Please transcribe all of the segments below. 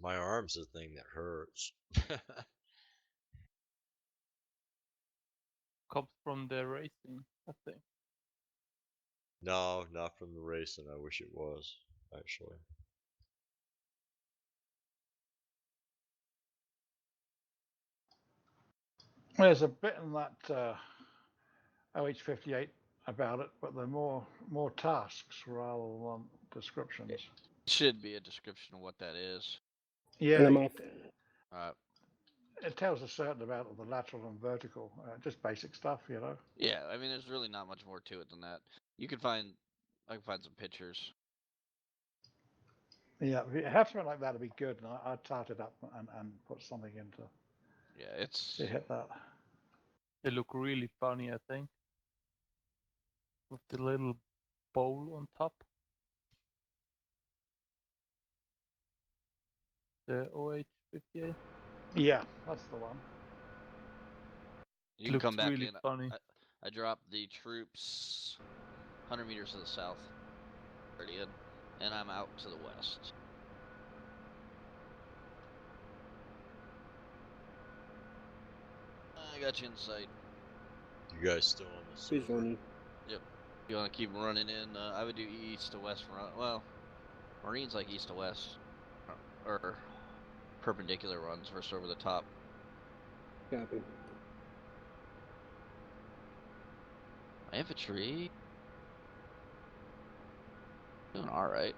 My arm's the thing that hurts. Comes from the racing, I think. No, not from the racing. I wish it was, actually. There's a bit in that OH58 about it, but they're more tasks rather than descriptions. Should be a description of what that is. Yeah, it tells a certain amount of the lateral and vertical, just basic stuff, you know. Yeah, I mean, there's really not much more to it than that. I can find some pictures. Yeah, if it had something like that, it'd be good, and I'd tart it up and put something into. Yeah, it's. To hit that. They look really funny, I think, with the little bowl on top. The OH58. Yeah, that's the one. You can come back really in. Funny. I dropped the troops 100 meters to the south, already in, and I'm out to the west. I got you in sight. You guys still on the server? Yep. You want to keep running in? I would do east to west run. Well, Marines like east to west, or perpendicular runs versus over the top. Copy. My infantry doing all right.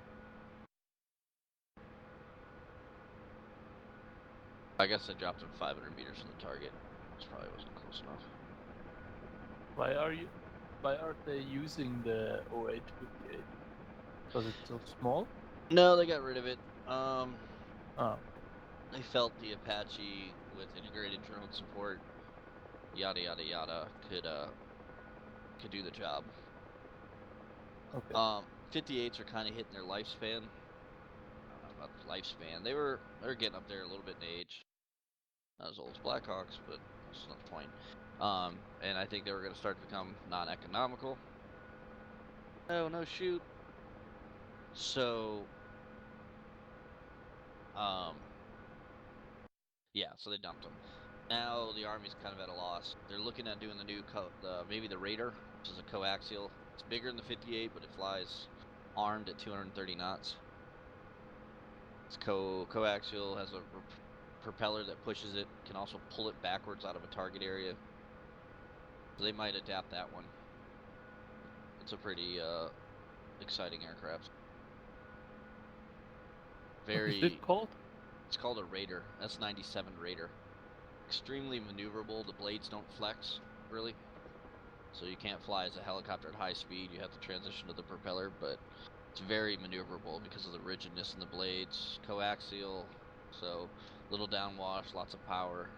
I guess I dropped him 500 meters from the target. This probably wasn't close enough. Why aren't they using the OH58? Because it's so small? No, they got rid of it. Oh. They felt the Apache with integrated drone support, yada yada yada, could do the job. Okay. 58s are kind of hitting their lifespan. I don't know about the lifespan. They're getting up there a little bit in age. Not as old as Blackhawks, but that's another point. And I think they were going to start to become non-economical. Oh, no shoot. So, yeah, so they dumped them. Now the Army's kind of at a loss. They're looking at doing the new, maybe the Raider, which is a coaxial. It's bigger than the 58, but it flies armed at 230 knots. It's coaxial, has a propeller that pushes it, can also pull it backwards out of a target area. So they might adapt that one. It's a pretty exciting aircraft. What is it called? It's called a Raider, S97 Raider. Extremely maneuverable. The blades don't flex, really. So you can't fly as a helicopter at high speed. You have to transition to the propeller, but it's very maneuverable because of the rigidness in the blades. Coaxial, so little downwash, lots of power.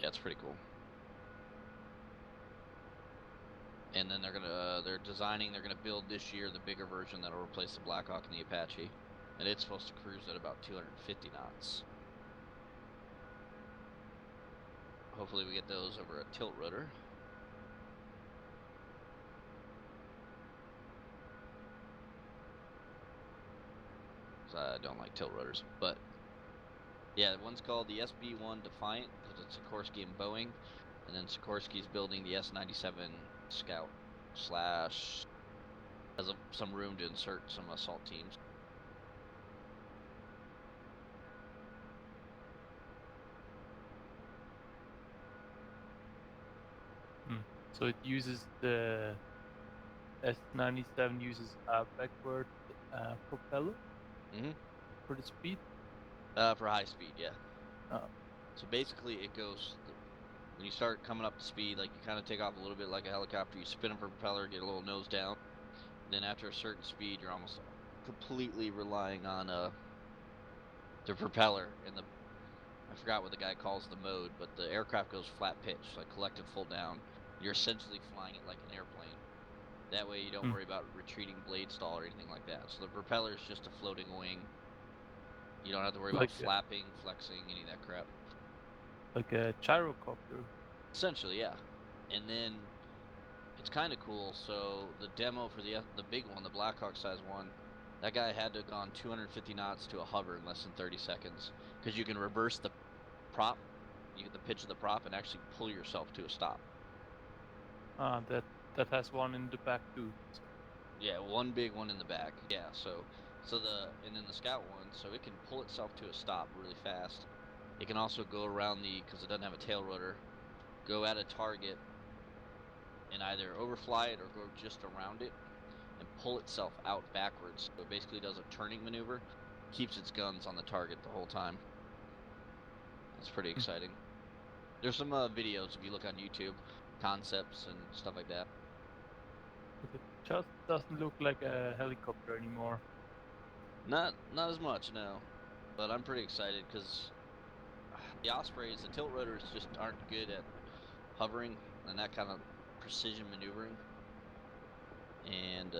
Yeah, it's pretty cool. And then they're gonna build this year the bigger version that'll replace the Blackhawk and the Apache, and it's supposed to cruise at about 250 knots. Hopefully we get those over a tilt rotor. I don't like tilt rotors, but yeah, one's called the SB-1 Defiant because it's Sikorsky and Boeing, and then Sikorsky's building the S97 Scout / has some room to insert some assault teams. So it uses the S97 uses a backward propeller for the speed? For high speed, yeah. Oh. So basically it goes, when you start coming up to speed, like you kind of take off a little bit like a helicopter, you spin a propeller, get a little nose down. Then after a certain speed, you're almost completely relying on the propeller and I forgot what the guy calls the mode, but the aircraft goes flat pitch, like collected full down. You're essentially flying it like an airplane. That way you don't worry about retreating blade stall or anything like that. So the propeller is just a floating wing. You don't have to worry about flapping, flexing, any of that crap. Like a gyrocopter. Essentially, yeah. And then it's kind of cool. So the demo for the big one, the Blackhawk size one, that guy had to have gone 250 knots to a hover in less than 30 seconds because you can reverse the prop, you get the pitch of the prop, and actually pull yourself to a stop. That has one in the back too. Yeah, one big one in the back. Yeah, and then the Scout one, so it can pull itself to a stop really fast. It can also go around because it doesn't have a tail rotor, go at a target and either overfly it or go just around it and pull itself out backwards. So it basically does a turning maneuver, keeps its guns on the target the whole time. That's pretty exciting. There's some videos if you look on YouTube, concepts and stuff like that. But it just doesn't look like a helicopter anymore. Not as much, no. But I'm pretty excited because the Ospreys, the tilt rotors just aren't good at hovering and that kind of precision maneuvering. And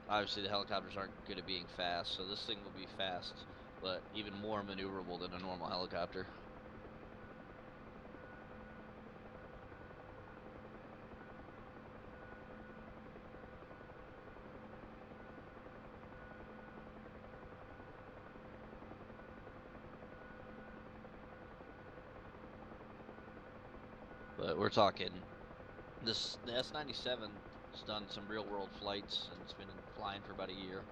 obviously the helicopters aren't good at being fast, so this thing will be fast, but even more maneuverable than a normal helicopter. But we're talking the S97's done some real world flights and it's been flying for about a year.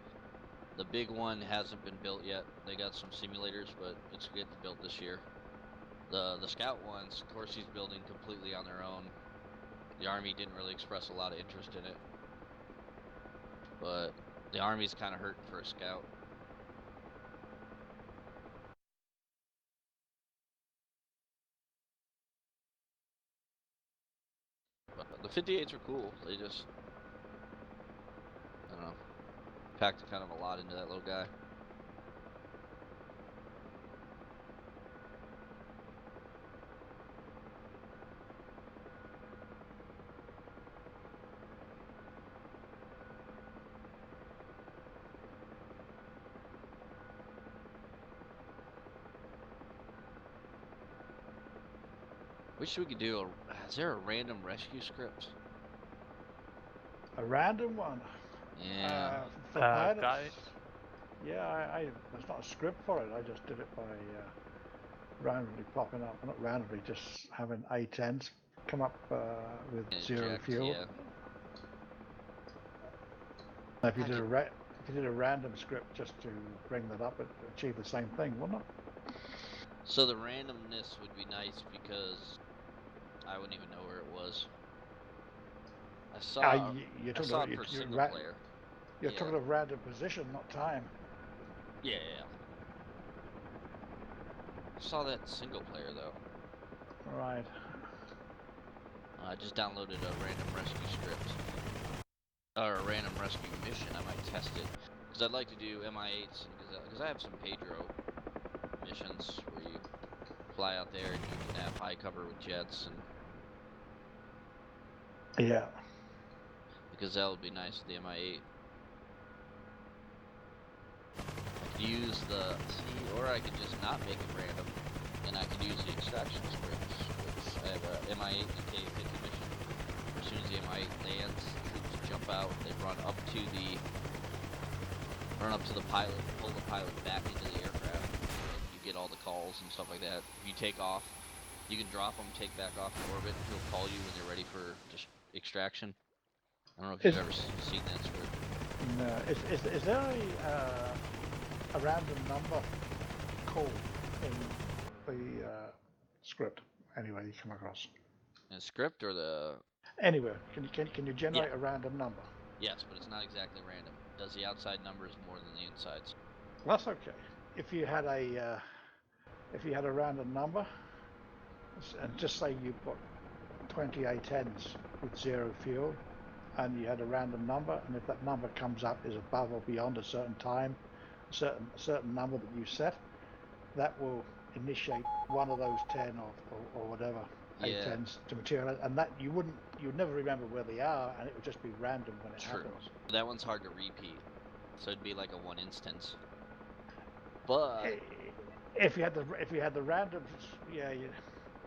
The big one hasn't been built yet. They got some simulators, but it's getting built this year. The Scout ones, of course, he's building completely on their own. The Army didn't really express a lot of interest in it, but the Army's kind of hurting for a Scout. But the 58s are cool. They just, I don't know, packed kind of a lot into that little guy. Wish we could do is there a random rescue script? A random one. Yeah. For pilots. Guy, Yeah, there's not a script for it. I just did it by randomly popping up, not randomly, just having A10s come up with zero Eject, fuel. yeah. If you did a random script just to bring that up, it'd achieve the same thing, wouldn't it? So the randomness would be nice because I wouldn't even know where it was. I saw it for single player. You're Yeah. talking of random position, not time. Yeah. I saw that single player though. Right. I just downloaded a random rescue script. Or a random rescue mission. I might test it. Because I'd like to do MI8s because I have some Pedro missions where you fly out there and you can have high cover with jets and Yeah. because that would be nice with the MI8. I could use or I could just not make it random, and I could use the extraction scripts. Which I have a MI8 and K50 mission. As soon as the MI8 lands, troops jump out. They run up to the pilot, pull the pilot back into the aircraft. And you get all the calls and stuff like that. If you take off, you can drop them, take back off in orbit. He'll call you when they're ready for just extraction. I don't know if you've ever seen that script. No. Is there a random number call in the script? Anyway, you come across. In the script or the... Anywhere, can you generate a random number? Yes, but it's not exactly random. It does the outside numbers more than the insides. That's okay. If you had a random number, and just say you put 20 A10s with zero fuel, and you had a random number, and if that number comes up is above or beyond a certain time, a certain number that you set, that will initiate one of those 10 or whatever A10s to materialize, and that you would never remember where they are, and it would just be random when it happens. That one's hard to repeat, so it'd be like a one instance. But if you had the random,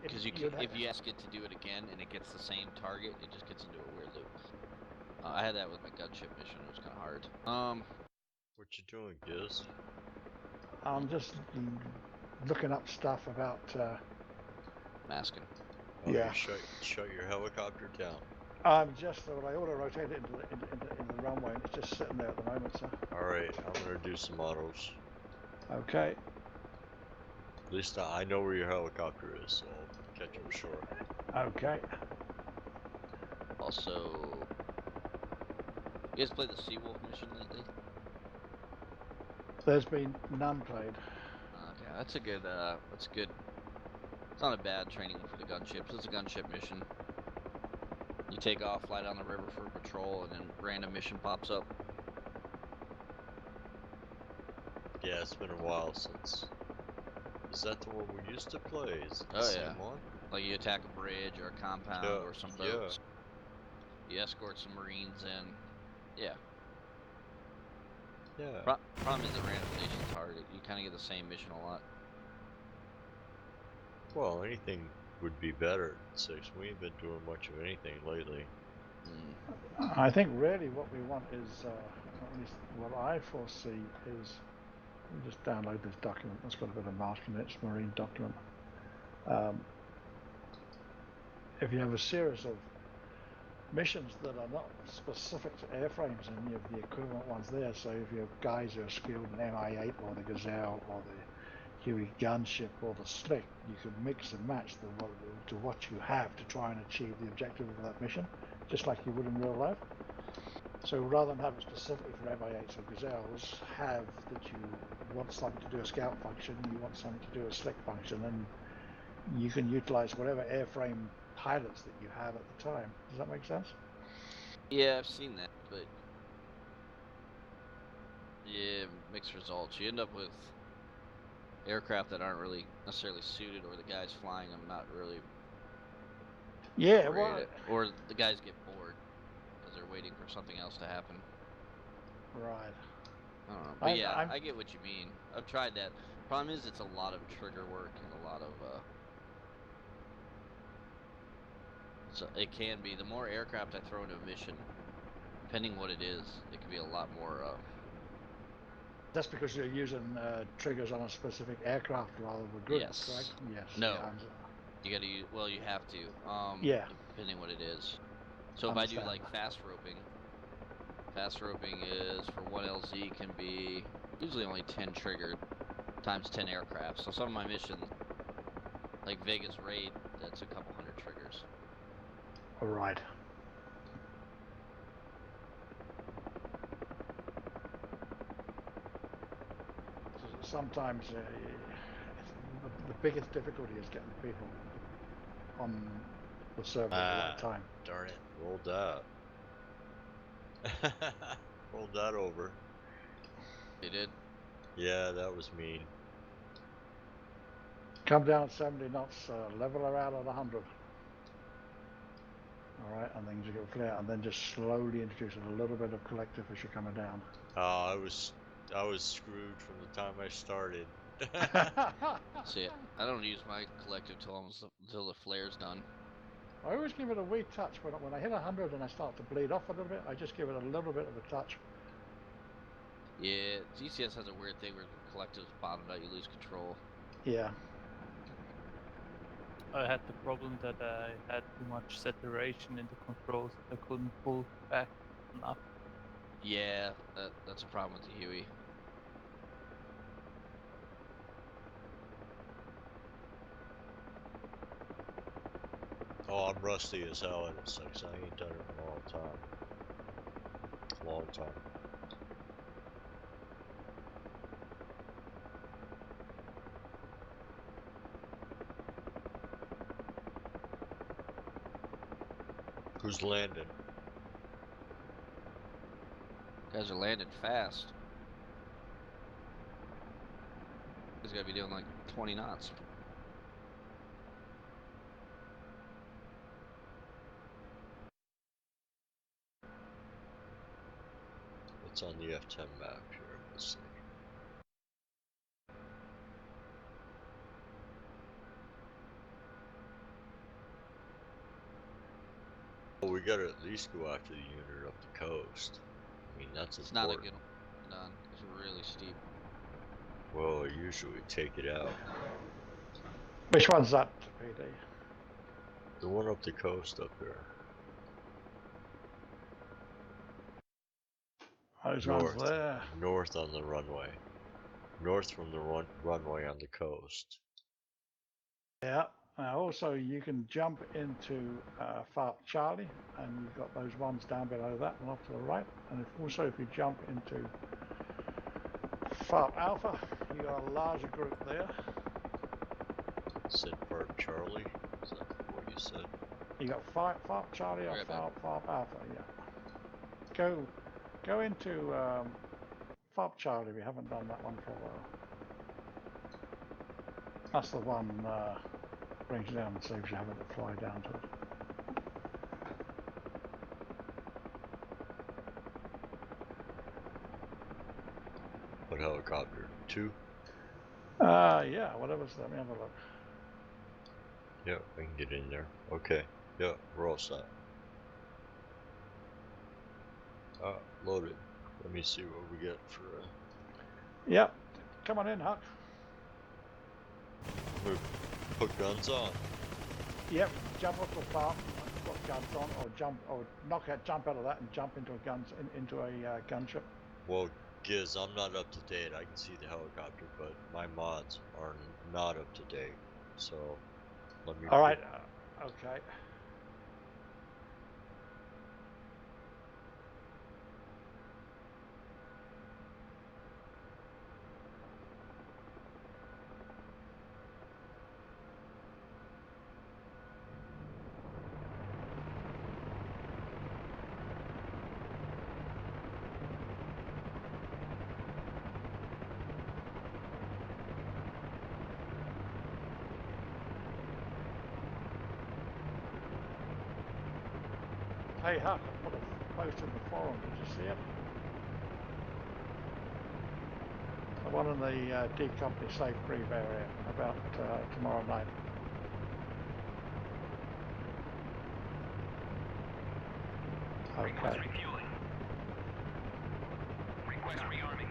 because you'd ha- if you ask it to do it again and it gets the same target, it just gets into a weird loop. I had that with my gunship mission. It was kind of hard. What you doing, Giz? I'm just looking up stuff about. Masking. Oh, Yeah. you shut your helicopter down. I'm just. Well, I auto-rotate it into the runway, and it's just sitting there at the moment, sir. Alright, I'm gonna do some autos. Okay. At least I know where your helicopter is, so I'll catch him short. Okay. Also, you guys played the Seawolf mission lately? There's been none played. Okay, that's a good. That's good. It's not a bad training for the gunships. It's a gunship mission. You take off, fly down the river for a patrol, and then random mission pops up. Yeah, it's been a while since. Is that the one we used to play? Is it the Oh, same yeah. one? Like you attack a bridge or a compound or some boats. You escort some marines in. Yeah. Yeah. Problem is the randomization's hard. You kind of get the same mission a lot. Well, anything would be better at 6. We ain't been doing much of anything lately. I think really what we want is, at least what I foresee is, let me just download this document. That's got a bit of masking in it. It's a marine document. If you have a series of missions that are not specific to airframes and you have the equivalent ones there, so if you have guys who are skilled in MI8 or the Gazelle or the Huey Gunship or the Slick, you can mix and match to what you have to try and achieve the objective of that mission, just like you would in real life. So rather than have it specifically for MI8s or Gazelles, have that you want something to do a scout function, you want something to do a Slick function, and you can utilize whatever airframe pilots that you have at the time. Does that make sense? Yeah, I've seen that, but yeah, mixed results. You end up with aircraft that aren't really necessarily suited, or the guys flying them not really. Yeah, well, or the guys get bored because they're waiting for something else to happen. right. I don't know, but I get what you mean. I've tried that. Problem is, it's a lot of trigger work and a lot of. So it can be. The more aircraft I throw into a mission, depending what it is, it can be a lot more. That's because you're using triggers on a specific aircraft rather than group, Yes. correct? Yes. No. Yeah, You gotta use. Well, you have to. Yeah. Depending what it is. So if I do like fast roping is for 1 LZ can be usually only 10 triggered times 10 aircraft. So some of my missions, like Vegas Raid, that's a couple hundred triggers. All right. Sometimes the biggest difficulty is getting people on the server at the right time. Darn it. Rolled that. Rolled that over. They did? Yeah, that was mean. Come down 70 knots, level her out at 100. All right, and then you get clear, and then just slowly introduce a little bit of collective as you're coming down. I was screwed from the time I started. See, I don't use my collective till the flare's done. I always give it a wee touch when I hit 100 and I start to bleed off a little bit. I just give it a little bit of a touch. Yeah, DCS has a weird thing where collectives bottomed out, you lose control. Yeah. I had the problem that I had too much saturation in the controls. I couldn't pull back enough. Yeah, that's a problem with the Huey. Oh, I'm rusty as hell at it, 6. I ain't done it in a long time. Long time. Who's landing? Guys are landing fast. He's gotta be doing like 20 knots. It's on the F10 map here. We'll see. Well, we gotta at least go after the unit up the coast. I mean, that's It's not a important. good one. None. It's really steep. Well, I usually take it out. Which one's that, PD? The one up the coast up there. Those North. ones there. North on the runway. North from the runway on the coast. Yeah. Also, you can jump into FARP Charlie, and you've got those ones down below that and off to the right. And if you jump into FARP Alpha, you got a larger group there. Said Farp Charlie? Is that what you said? You got FARP Charlie or Right back. FARP Alpha, yeah. Go into FARP Charlie. We haven't done that one for a while. That's the one brings you down and saves you having to fly down to it. What helicopter? 2? Yeah, whatever's, let me have a look. Yeah, I can get in there. Okay. Yeah, we're all set. Loaded. Let me see what we get for Yep, come on in, Huck. we put guns on. Yep, jump off the farm, put guns on, or jump out of that and jump into a gunship. Well, Giz, I'm not up to date. I can see the helicopter, but my mods are not up to date. So let me. All right, okay. Hey Huck, I put a post in the forum, did you see it? The one in the D Company Safe Brief area about tomorrow night. Okay. Refueling. Request rearming.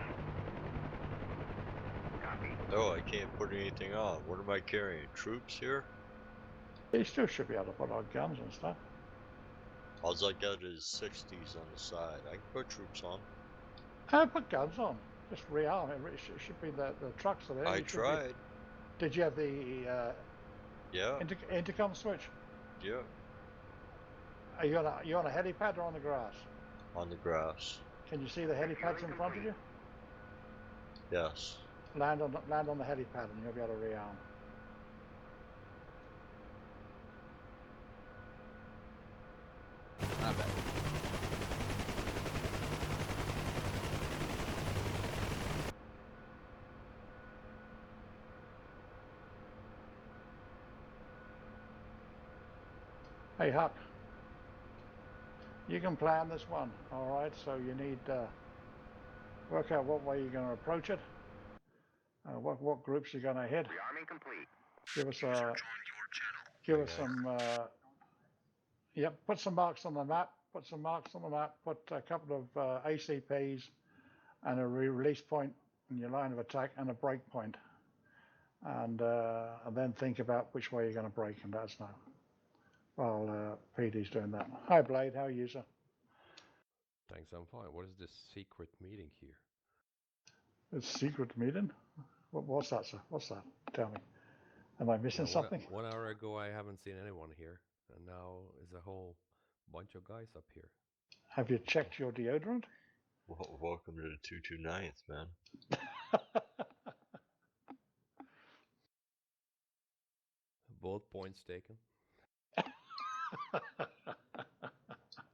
Copy. Oh, I can't put anything on. What am I carrying? Troops here? You still should be able to put on guns and stuff. All I got is 60s on the side. I can put troops on. Put guns on. Just rearm it. It should be the trucks are there. I You should tried. Did you have the Yeah. intercom switch? Yeah. Are you on a helipad or on the grass? On the grass. Can you see the helipads in front of you? Yes. Land on the helipad and you'll be able to rearm. Not bad. Hey Huck, you can plan this one, all right? So you need work out what way you're going to approach it, what groups you're going to hit. Rearming complete. Give us Okay. some. Yep, put some marks on the map. Put a couple of ACPs and a release point in your line of attack and a break point, and then think about which way you're going to break and let us know. While PD's doing that. Hi Blade, how are you, sir? Thanks, I'm fine. What is this secret meeting here? It's a secret meeting? What's that, sir? What's that? Tell me. Am I missing something? 1 hour ago I haven't seen anyone here, and now is a whole bunch of guys up here. Have you checked your deodorant? Well, welcome to the 229th, man. Both points taken.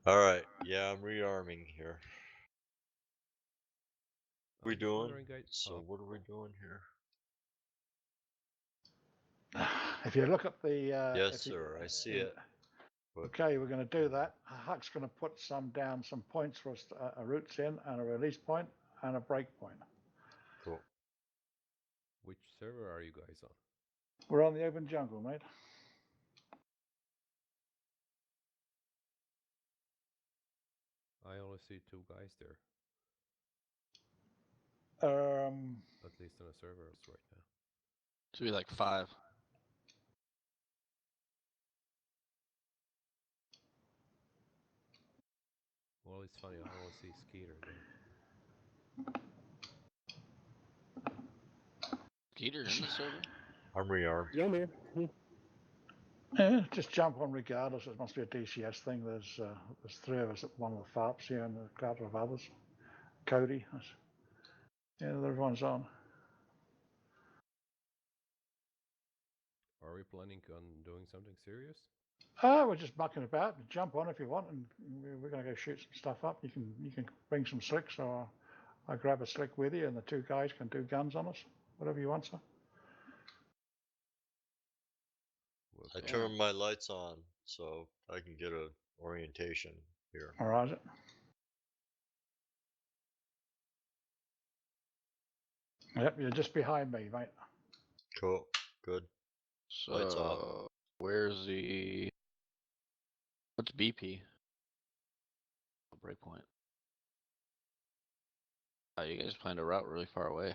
Alright, yeah, I'm rearming here. What are we I'm just doing? wondering, guys. So what are we doing here? If you look at the... Yes, sir, I see it. But Okay, we're going to do that. Huck's going to put some points for us, a routes in and a release point and a break point. cool. Which server are you guys on? We're on the open jungle, mate. I only see 2 guys there, at least on the servers right now. Should be like 5. Well, it's funny, I only see Skeeter there. Skeeter in the server? I'm rearmed. Yeah, I'm here. Yeah, just jump on regardless. It must be a DCS thing. There's 3 of us at one of the FARPs here and a couple of others. Cody. Yeah, everyone's on. Are we planning on doing something serious? We're just mucking about. Jump on if you want, and we're going to go shoot some stuff up. You can bring some slicks, or I grab a slick with you, and the 2 guys can do guns on us. Whatever you want, sir. Well, I okay. turned my lights on so I can get a orientation here. All right. Yep, you're just behind me, mate. Cool. Good. Lights off. So, where's the... What's BP? Breakpoint. Oh, you guys planned a route really far away.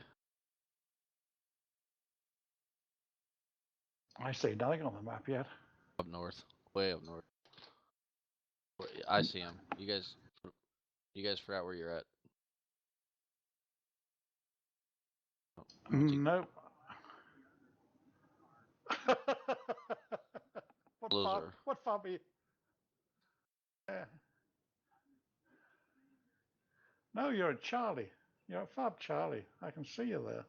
I see nothing on the map yet. Up north. Way up north. I see him. You guys forgot where you're at. Oh, Nope. Loser. What farm are you? Yeah. No, you're at Charlie. You're at Farm Charlie. I can see you there.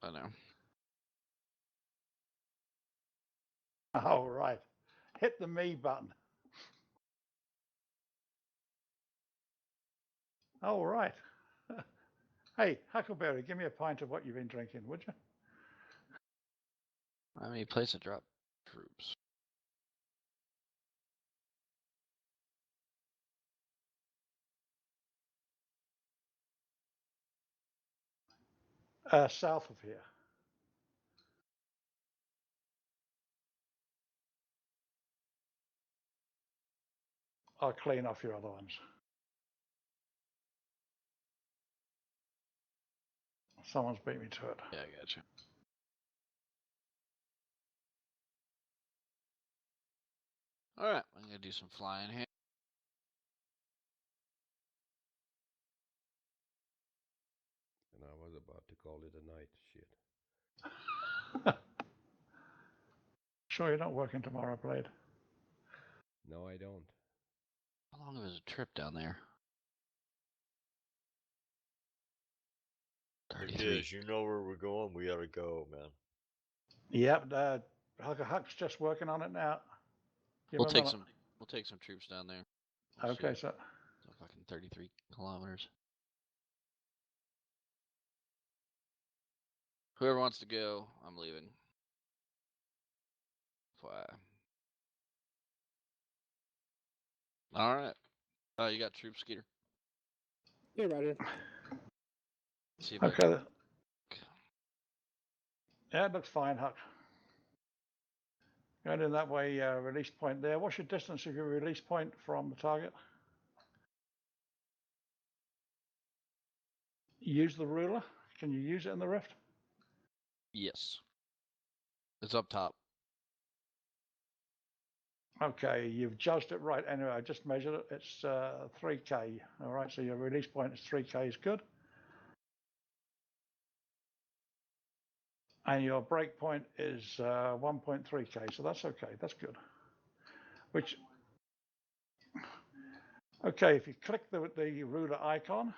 I know. Oh, right. Hit the me button. Oh, right. Hey, Huckleberry, give me a pint of what you've been drinking, would you? I mean, place to drop troops. South of here. I'll clean off your other ones. Someone's beat me to it. Yeah, I got you. All right, I'm gonna do some flying here. And I was about to call it a night. Shit. Sure you're not working tomorrow, Blade? No, I don't. How long is a trip down there? It 33. is. You know where we're going. We gotta go, man. Yep, Huck's just working on it now. Give We'll him a take minute. some. We'll take some troops down there. Okay, Shit. so So fucking 33 kilometers. Whoever wants to go, I'm leaving. Fly. All right. Oh, you got troops, Skeeter. Yeah, right here. See if I okay. Yeah, it looks fine, Huck. Going in that way, release point there. What's your distance of your release point from the target? Use the ruler. Can you use it in the rift? Yes. It's up top. Okay, you've judged it right. Anyway, I just measured it. It's 3K. All right, so your release point is 3K is good. And your break point is 1.3K, so that's okay. That's good. Which, okay, if you click the ruler icon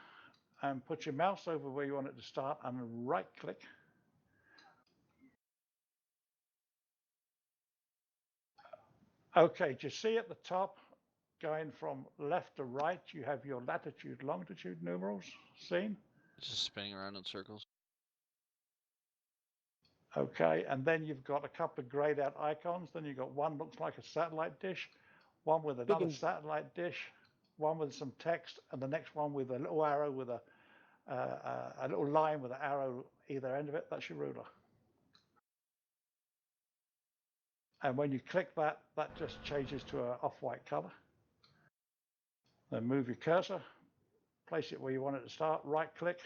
and put your mouse over where you want it to start and right click. Okay, do you see at the top, going from left to right, you have your latitude, longitude numerals seen? It's just spinning around in circles. Okay, and then you've got a couple of grayed out icons. Then you've got one looks like a satellite dish, one with another Looking. satellite dish, one with some text, and the next one with a little arrow with a little line with an arrow either end of it. That's your ruler. And when you click that, that just changes to an off-white color. Then move your cursor, place it where you want it to start, right click.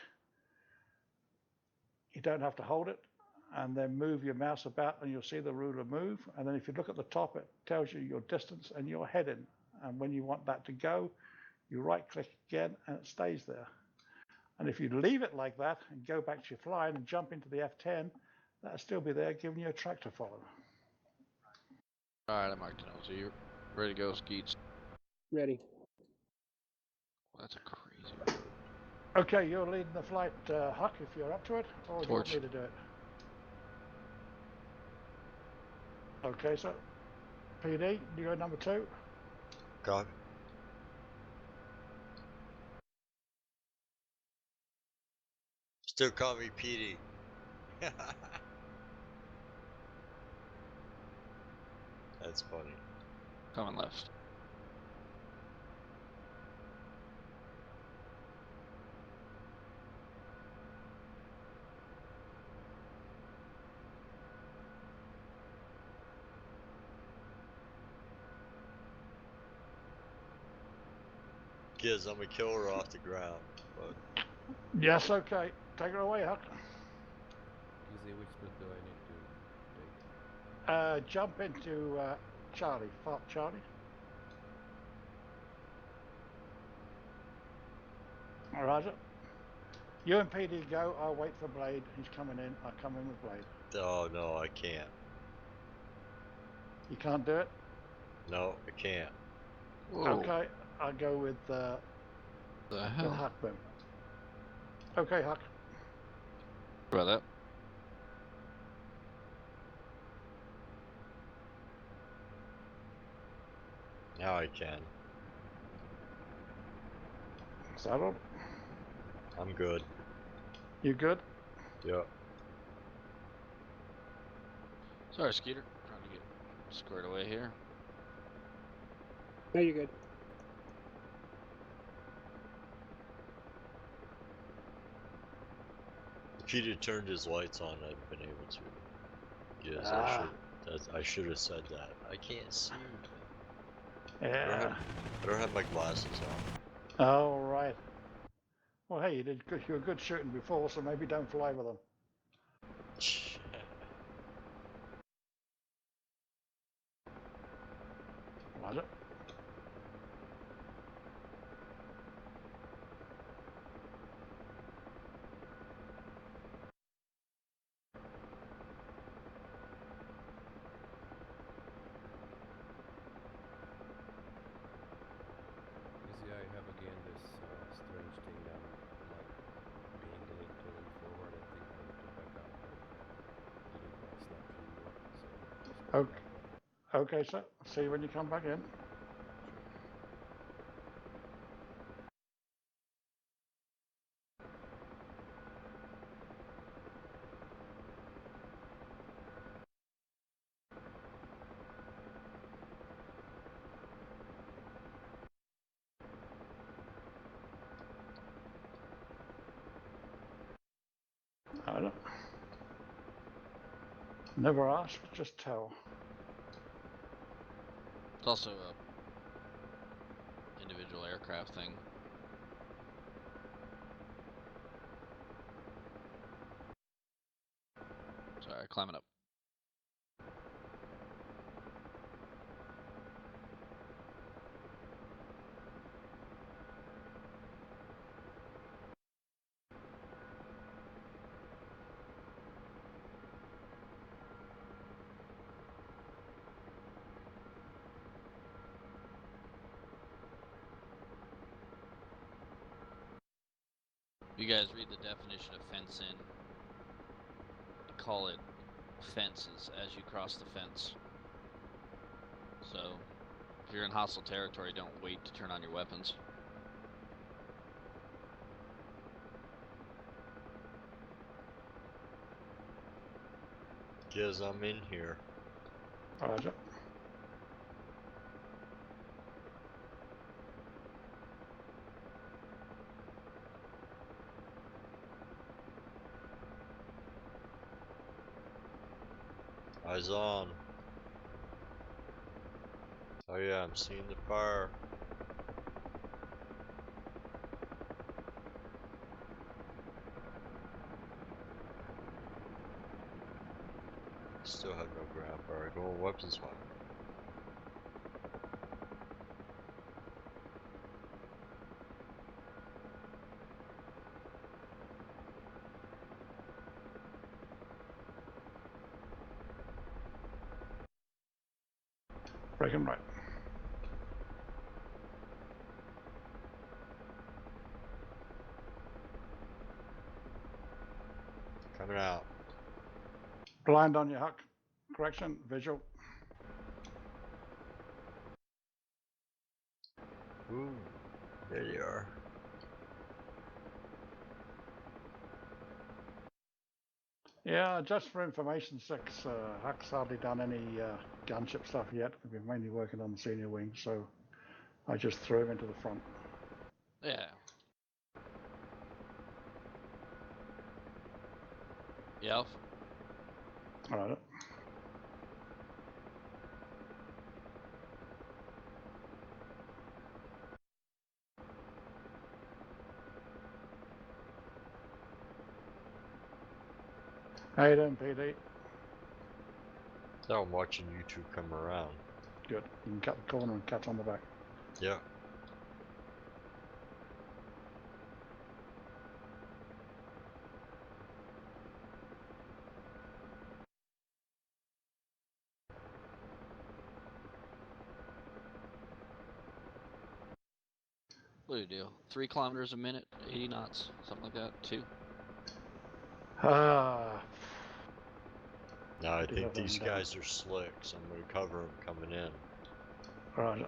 You don't have to hold it, and then move your mouse about and you'll see the ruler move. And then if you look at the top, it tells you your distance and your heading. And when you want that to go, you right click again and it stays there. And if you leave it like that and go back to your flying and jump into the F10, that'll still be there giving you a track to follow. Alright, I marked it out. So you're ready to go, Skeets. Ready. Well, that's a crazy road. Okay, you're leading the flight, Huck, if you're up to it, or do you want me to do it? Okay, so PD, you go number 2. Copy. Still call me PD. That's funny. Coming left. Giz, I'm gonna kill her off the ground, but Yes, okay. Take her away, Huck. Easy, which split do I need to take? Jump into Charlie, Fart Charlie. All right. You and PD go. I'll wait for Blade. He's coming in. I'll come in with Blade. oh no, I can't. You can't do it? No, I can't. Whoa. Okay. I'll go with The hell? Huck then. Okay, Huck. What about that? Now I can. Settled. I'm good. You good? Yep. Sorry, Skeeter. Trying to get squared away here. No, you're good. If he'd have turned his lights on, I'd have been able to. Yes, I should have said that. I can't see. Yeah. I don't have my glasses on. All right. Well, hey, you did good. You were good shooting before, so maybe don't fly with them. Was it? Easy, I have again this strange thing. I'm like being a little too forward. I think I need to back up. I didn't quite snap you up, so just back Okay. up. Okay, so see you when you come back in. I don't. Never ask, just tell. It's also a individual aircraft thing. Sorry, climbing up. You guys read the definition of fence in. Call it fences as you cross the fence. So, if you're in hostile territory, don't wait to turn on your weapons. Giz, I'm in here. Roger. Eyes on. Oh yeah, I'm seeing the fire. still have no ground. Alright, go on weapons fire. Breaking right. Coming out. Blind on your Huck. Correction, visual. Ooh, there you are. Yeah, just for information, Huck's hardly done any gunship stuff yet. We've been mainly working on the senior wing, so I just threw him into the front. Yeah. Yeah. All right. How you doing, PD? So I'm watching you two come around. Good. You can cut the corner and catch on the back. Yeah. What do you do? 3 kilometers a minute, 80 knots, something like that. 2. Ah, Now I do think that one these down. guys are slick, so I'm going to cover them coming in. Roger.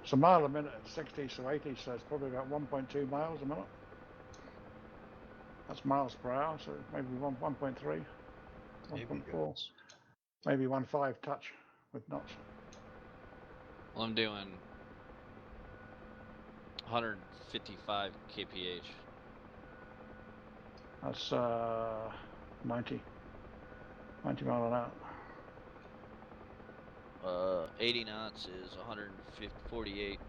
It's a mile a minute at 60, so 80, so it's probably about 1.2 miles a minute. That's miles per hour, so maybe 1.3, Maybe 1.4, guys. maybe 1.5 touch with knots. Well, I'm doing 155 kph. That's 90 mile an hour. 80 knots is 148.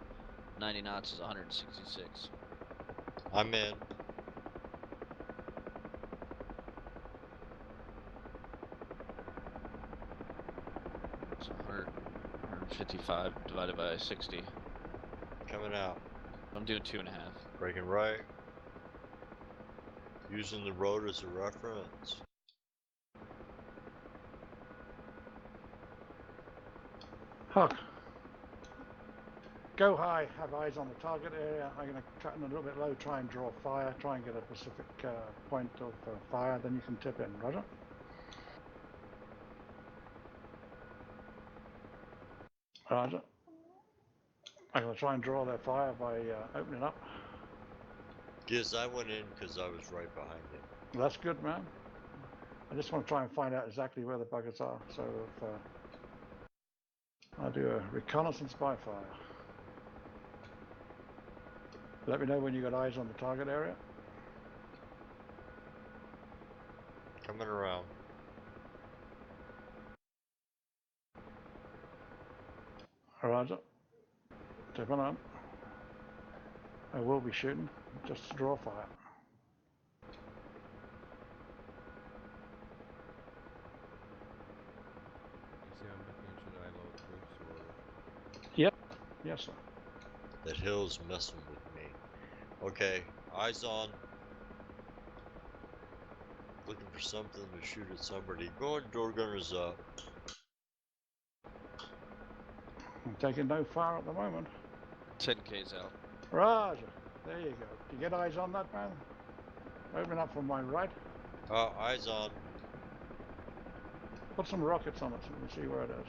90 knots is 166. I'm in. So 155 divided by 60. Coming out. I'm doing 2.5. Breaking right. Using the road as a reference. Huck. Go high, have eyes on the target area. I'm going to cut in a little bit low, try and draw fire, try and get a specific point of fire, then you can tip in. Roger? Roger. I'm going to try and draw their fire by opening up. Giz, I went in because I was right behind him. That's good, man. I just want to try and find out exactly where the buggers are. So if I'll do a reconnaissance by fire. Let me know when you got eyes on the target area. Coming around. Roger. Tipping on. I will be shooting, just to draw fire. Easy, I'm looking, should I load troops or... Yep. Yes, sir. That hill's messing with me. Okay, eyes on. Looking for something to shoot at somebody. Going door gunners up. I'm taking no fire at the moment. 10k's out. Roger. There you go. Do you get eyes on that, man? Open up from my right. Eyes on. Put some rockets on it so we can see where it is.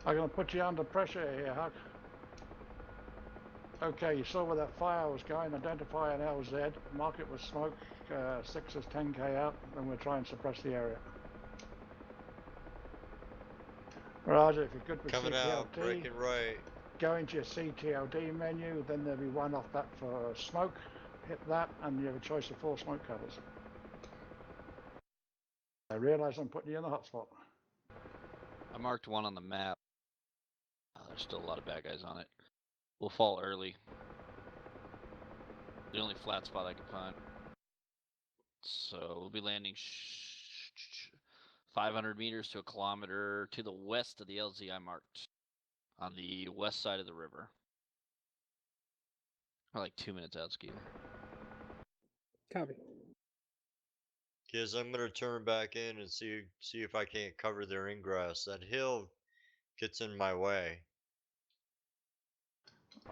I'm going to put you under pressure here, Huck. Okay, you saw where that fire was going. Identify an LZ. Mark it with smoke. 6 is 10k out. Then we'll try and suppress the area. Roger, if you're good with Coming out. CTLD, Breaking right. go into your CTLD menu. Then there'll be one off that for smoke. Hit that, and you have a choice of 4 smoke covers. I realise I'm putting you in the hotspot. I marked one on the map. There's still a lot of bad guys on it. We'll fall early. The only flat spot I can find. So we'll be landing 500 meters to a kilometer to the west of the LZ I marked. On the west side of the river. Or like 2 minutes out, Skeeter. Copy. Kids, I'm gonna turn back in and see if I can't cover their ingress. That hill gets in my way.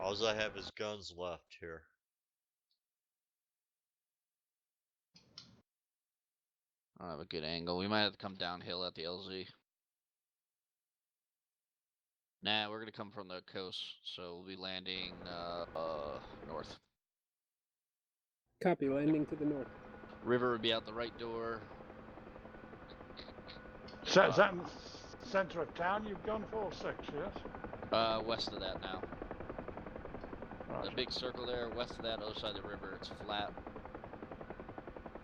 All I have is guns left here. I don't have a good angle. We might have to come downhill at the LZ. Nah, we're gonna come from the coast, so we'll be landing north. Copy. Landing to the north. River would be out the right door. So is that in the centre of town you've gone for, 6, yes? West of that now. Right. The big circle there, west of that, other side of the river, it's flat.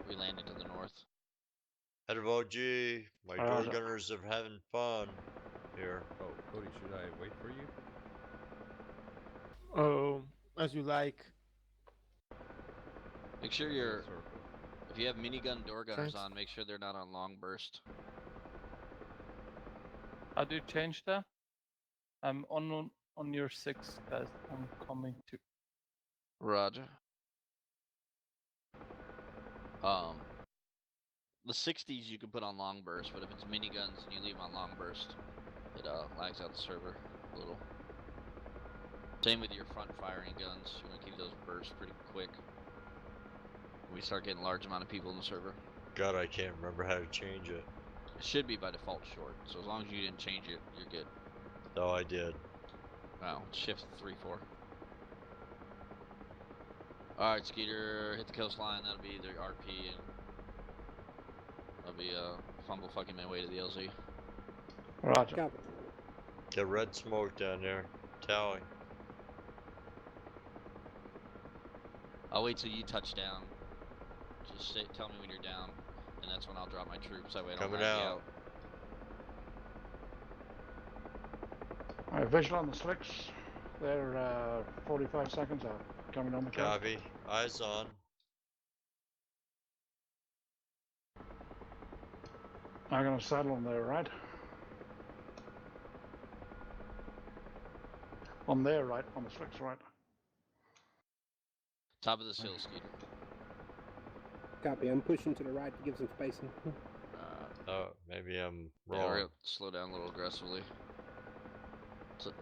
We landing to the north. Head of OG, my door Roger. gunners are having fun here. Oh, Cody, should I wait for you? Oh, as you like. Make sure In a you're, circle. if you have minigun door gunners Thanks. on, make sure they're not on long burst. How do you change that? I'm on your 6, guys. I'm coming to. Roger. The 60s you can put on long burst, but if it's miniguns and you leave them on long burst, it lags out the server a little. Same with your front firing guns. You want to keep those bursts pretty quick. When we start getting a large amount of people in the server. God, I can't remember how to change it. It should be by default short, so as long as you didn't change it, you're good. No, I did. Wow, shift 3-4. Alright, Skeeter, hit the coastline. That'll be the RP, and that'll be fumble fucking my way to the LZ. Roger. Copy. Get red smoke down there. Tally. I'll wait till you touch down. Just tell me when you're down, and that's when I'll drop my troops. That way I don't Coming lag you out. out. Alright, visual on the slicks. They're 45 seconds out. Coming on the coast. Copy. Eyes on. I'm going to saddle on their right. On their right, on the slicks right. Top of this hill, Skeeter. Copy. I'm pushing to the right to give some spacing. Oh, maybe I'm Yeah, wrong. we're gonna slow down a little aggressively. Oh,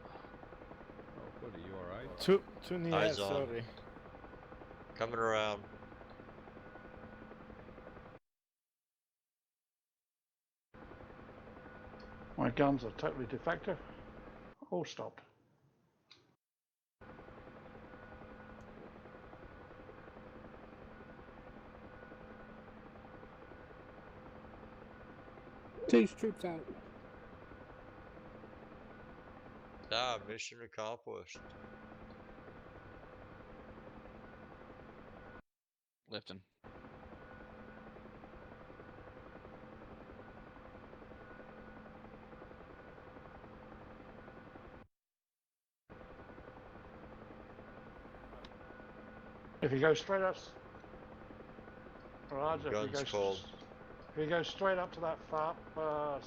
Cody, you alright? Too near, Eyes on. sorry. Coming around. My guns are totally defective. All stopped. Two's troops out. Ah, mission accomplished. Lifting. If you go straight up, Roger. Guns cold. If you go straight up to that FARP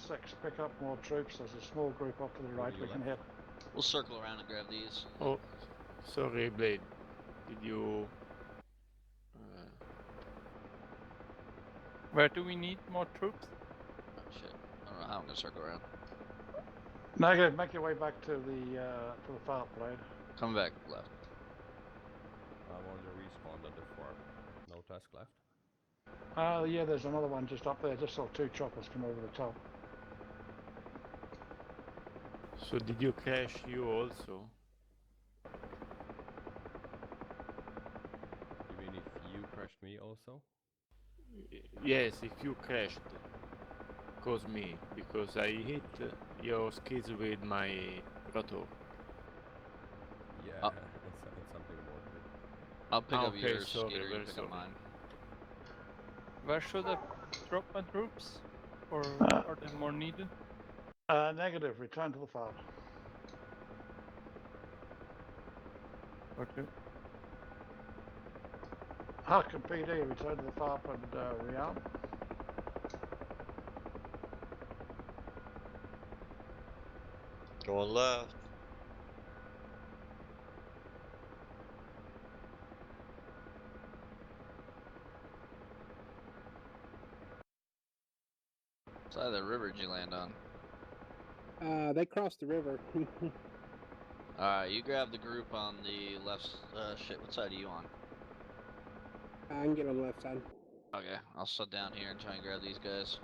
6, pick up more troops. There's a small group off to the right you we can left? hit. We'll circle around and grab these. Oh, sorry, Blade. Did you? Where do we need more troops? Oh shit. I don't know how I'm gonna circle around. Negative. Make your way back to the FARP blade. Coming back left. I'm on the respawn at the farm. No task left. Yeah, there's another one just up there. Just saw 2 choppers come over the top. So did you crash you also? You mean if you crashed me also? Yes, if you crashed, cause me, because I hit your skids with my rotor. Yeah, it's something more. I'll pick up Okay, yours, sorry, Skeeter, you very pick sorry. up mine. Where should I drop my troops? Or Uh, are they more needed? Negative. Return to the farm. Okay. Huck and PD, return to the farm and rearm. Going left. Side of the river did you land on? They crossed the river. Alright, you grab the group on the left. Shit, what side are you on? I can get on the left side. Okay, I'll sit down here and try and grab these guys.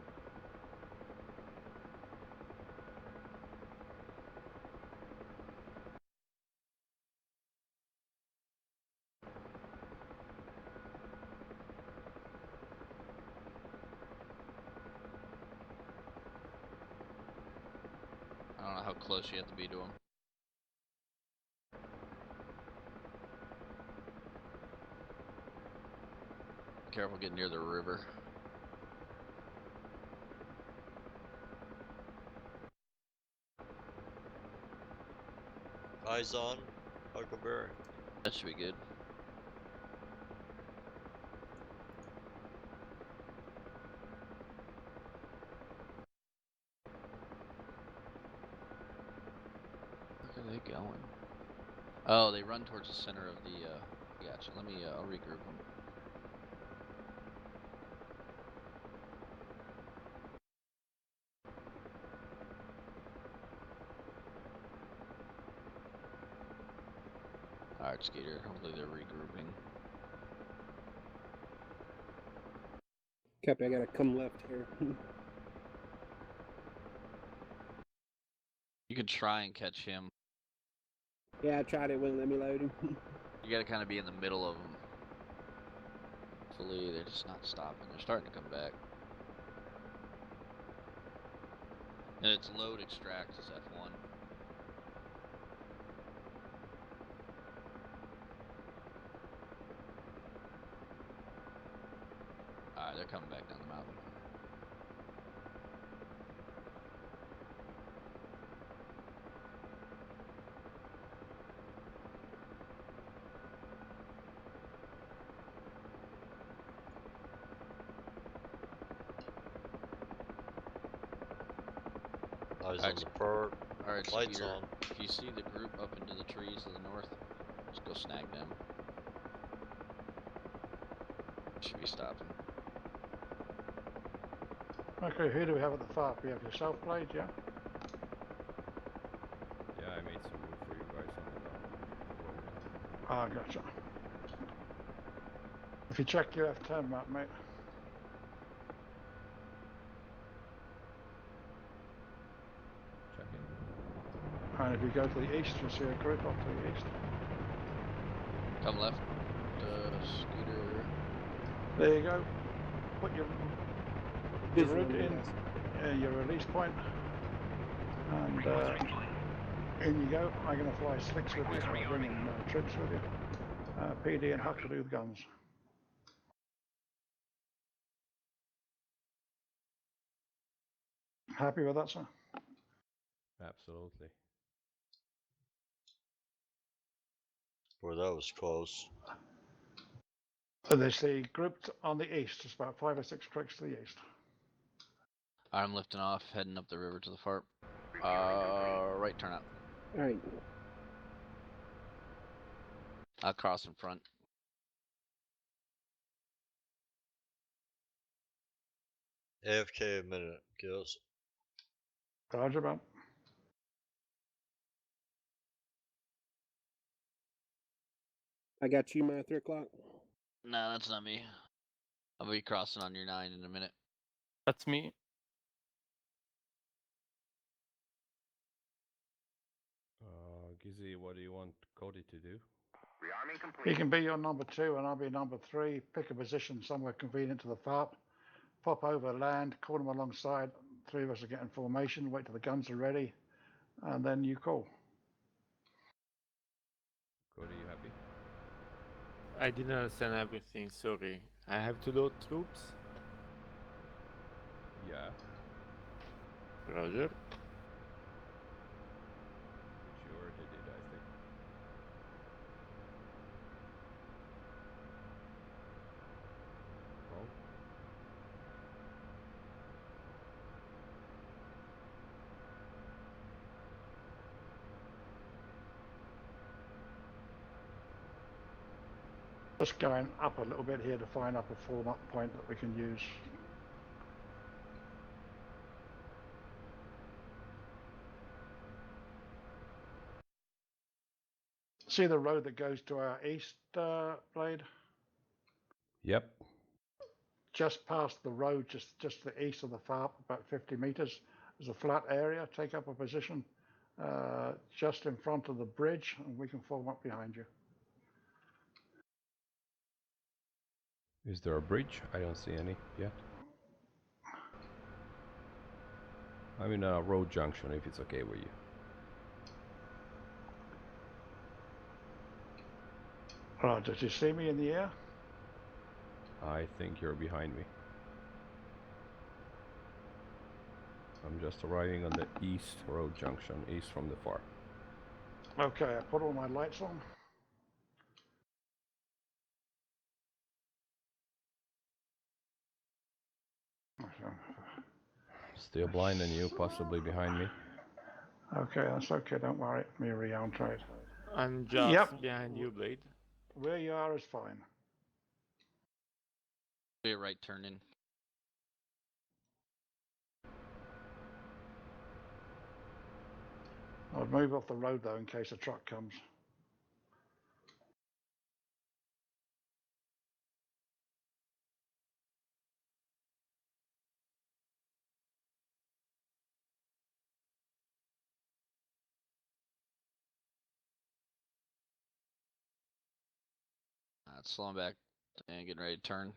I don't know how close you have to be to them. Careful getting near the river. Eyes on. Huckleberry. That should be good. Where are they going? Oh, they run towards the center of the, gotcha. Let me, I'll regroup them. Alright, Skeeter. Hopefully they're regrouping. Copy, I gotta come left here. You can try and catch him. Yeah, I tried it, wouldn't let me load him. You gotta kind of be in the middle of them. Hopefully they're just not stopping. They're starting to come back. And it's load extract is F1. Alright, they're coming back down the mountain. Eyes Alright, on the perp. Alright, Lights Skeeter. on. If you see the group up into the trees to the north, just go snag them. Should be stopping. Okay, who do we have at the farm? We have yourself, Blade, yeah? Yeah, I made some room for you guys on the road. Ah, gotcha. If you check your F10 map, mate. Checking. And if you go to the east, you'll see a group off to the east. Come left, Skeeter. There you go. Put your Visual route in, guys. your release point, and in you go. I'm going to fly slicks with you, I'll bring in troops with you. PD and Huck will do the guns. Happy with that, sir? Absolutely. Boy, that was close. They see grouped on the east. It's about 5 or 6 clicks to the east. I'm lifting off, heading up the river to the far. Right turn up. Alright. I'll cross in front. AFK a minute, Gills. Roger, man. I got you, my 3 o'clock. No, that's not me. I'll be crossing on your 9 in a minute. That's me. Gizzy, what do you want Cody to do? He can be your number 2 and I'll be number 3. Pick a position somewhere convenient to the FARP. Pop over, land, call them alongside. 3 of us will get in formation, wait till the guns are ready, and then you call. Cody, you happy? I didn't understand everything, sorry. I have to load troops? Yeah. Roger. Just going up a little bit here to find up a form-up point that we can use. See the road that goes to our east, Blade? Yep. Just past the road, just to the east of the farm, about 50 meters, there's a flat area. Take up a position just in front of the bridge, and we can form up behind you. Is there a bridge? I don't see any yet. I'm in a road junction if it's okay with you. Oh, did you see me in the air? I think you're behind me. I'm just arriving on the east road junction, east from the far. Okay, I put all my lights on. Still blind than you, possibly behind me. Okay, that's okay, don't worry, me rearm trade. I'm just Yep. behind you, Blade. Where you are is fine. Be a right turn in. I'll move off the road though in case a truck comes. Slowing back and getting ready to turn.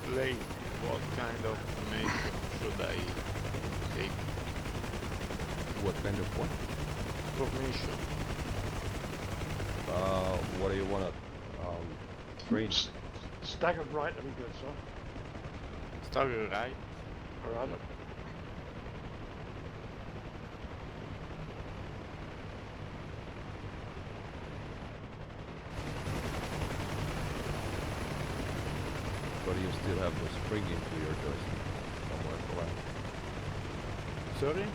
Blade, what kind of formation should I take? What kind of what? Formation. What do you want to train? Staggered right to be good, sir. Stagger right. Alright. But you still have the spring into your joystick somewhere around. Sorry?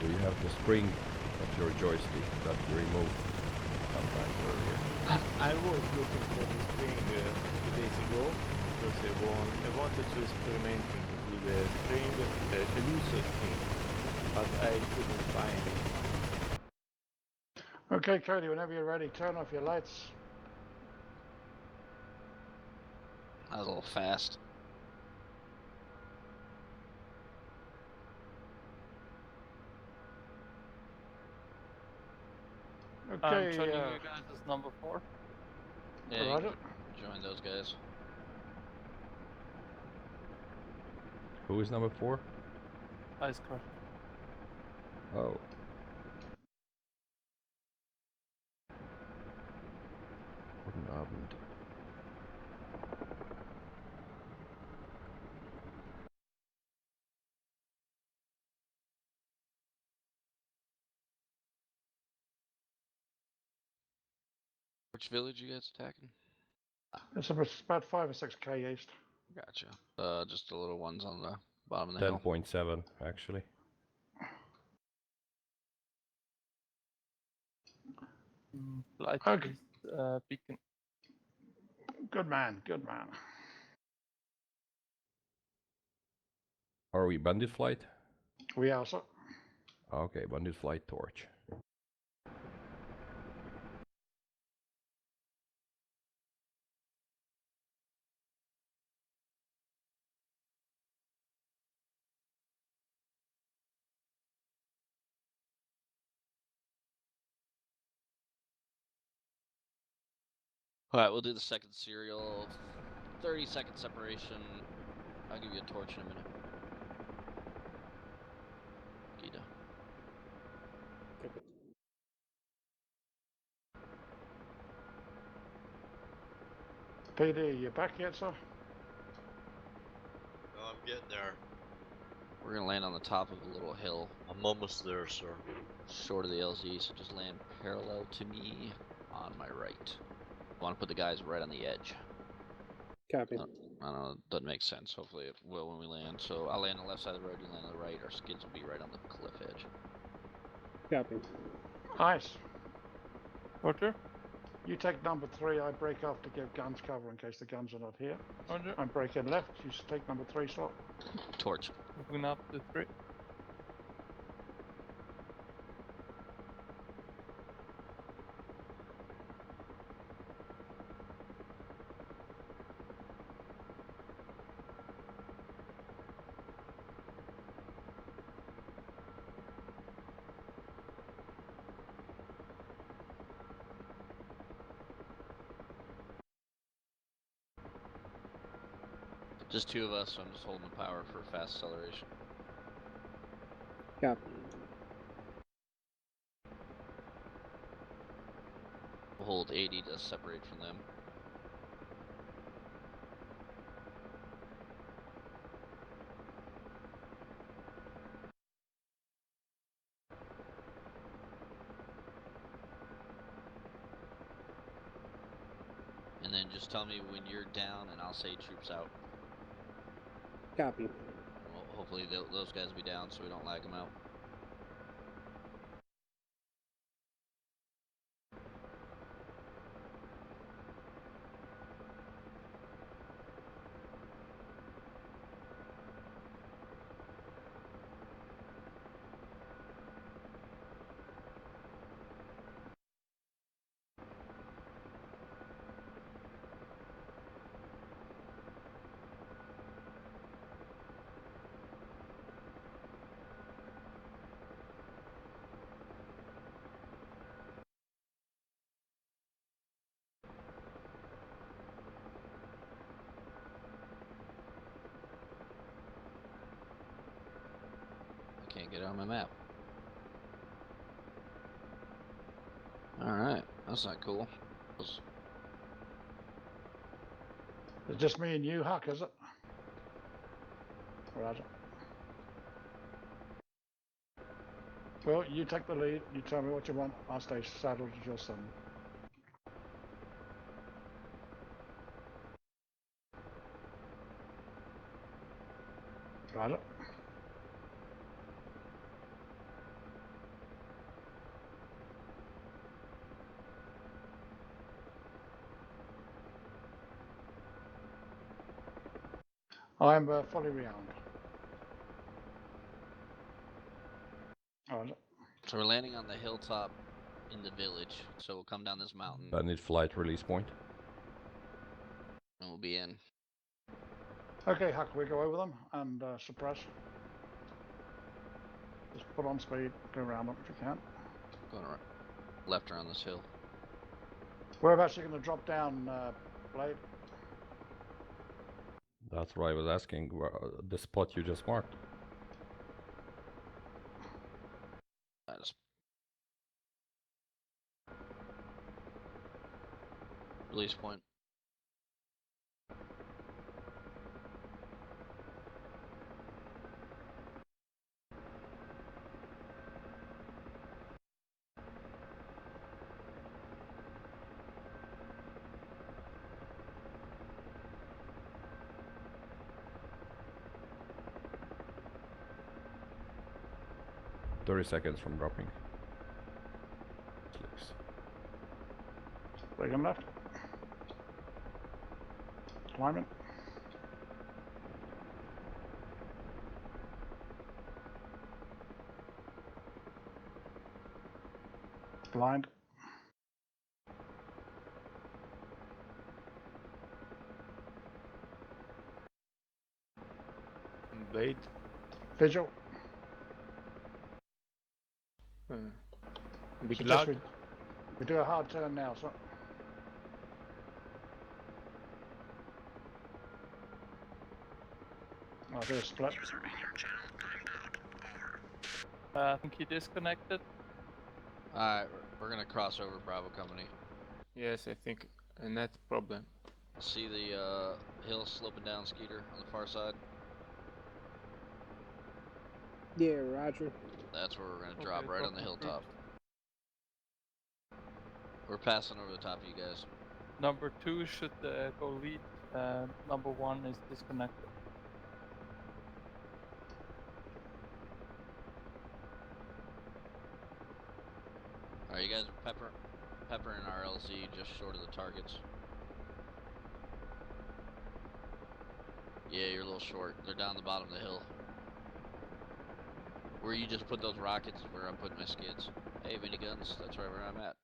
Do you have the spring of your joystick that you removed sometime earlier? I was looking for the spring 2 days ago because I wanted to experiment with the spring, the looser spring, but I couldn't find it. Okay, Cody, whenever you're ready, turn off your lights. That was a little fast. I'm Okay, joining you guys as number 4. Yeah, you Alright. can join those guys. Who is number 4? Escort. Oh. Guten Abend. Which village you guys attacking? it's about 5 or 6k east. Gotcha. Just the little ones on the bottom of the hill. 10.7 actually. Flight Okay. is beacon. Good man, good man. Are we bandit flight? We are, sir. Okay, bandit flight torch. Alright, we'll do the second serial. 30-second separation. I'll give you a torch in a minute. Gita. Copy. PD, you back yet, sir? No, I'm getting there. We're gonna land on the top of a little hill, I'm almost there, sir. short of the LZ, so just land parallel to me on my right. Want to put the guys right on the edge. Copy. I don't know, it doesn't make sense. Hopefully it will when we land. So I'll land on the left side of the road, you land on the right. Our skids will be right on the cliff edge. Copy. Nice. Roger. You take number 3, I break off to give guns cover in case the guns are not here. Roger. I'm breaking left, you take number 3 slot. Torch. Moving up to 3. Just 2 of us, so I'm just holding the power for fast acceleration. Copy. We'll hold 80 to separate from them. And then just tell me when you're down and I'll say troops out. Copy. Well, hopefully those guys will be down so we don't lag them out. I can't get it on my map. Alright, that's not cool. It's just me and you, Huck, is it? Roger. Well, you take the lead, you tell me what you want, I'll stay saddled at your son. Roger. I'm fully rearmed. Roger. So we're landing on the hilltop in the village. So we'll come down this mountain Bandit flight release point. and we'll be in. Okay, Huck, we go over them and suppress. Just put on speed, go around them if you can. Going around, left around this hill. Whereabouts are you going to drop down, Blade? That's what I was asking. The spot you just marked. Release point. .30 seconds from dropping. Slicks. Breaking left. Climbing. Blind. Blade. Visual. Big Suggest lag. we do a hard turn now, so. Oh, there's split. I think he disconnected. Alright, we're gonna cross over Bravo Company. Yes, I think a net problem. See the hill sloping down, Skeeter, on the far side? Yeah, Roger. That's where we're gonna drop, Okay, right on the dropping hilltop. troops. We're passing over the top of you guys. Number 2 should go lead. Number 1 is disconnected. Alright, you guys pepper. Pepper and RLZ just short of the targets. Yeah, you're a little short. They're down the bottom of the hill. Where you just put those rockets is where I'm putting my skids. Hey, miniguns, that's right where I'm at.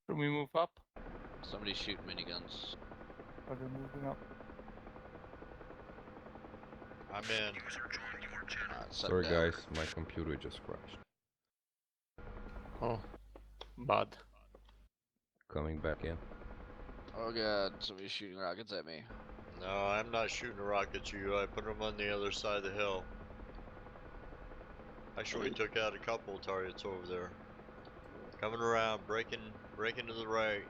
Can we move up? Somebody's shooting miniguns. Are they moving up? I'm in. Alright, Sorry down. guys, my computer just crashed. Oh, bad. Coming back in. Oh god, somebody's shooting rockets at me. No, I'm not shooting a rocket at you. I put them on the other side of the hill. Actually, we took out a couple of targets over there. Coming around, breaking to the right.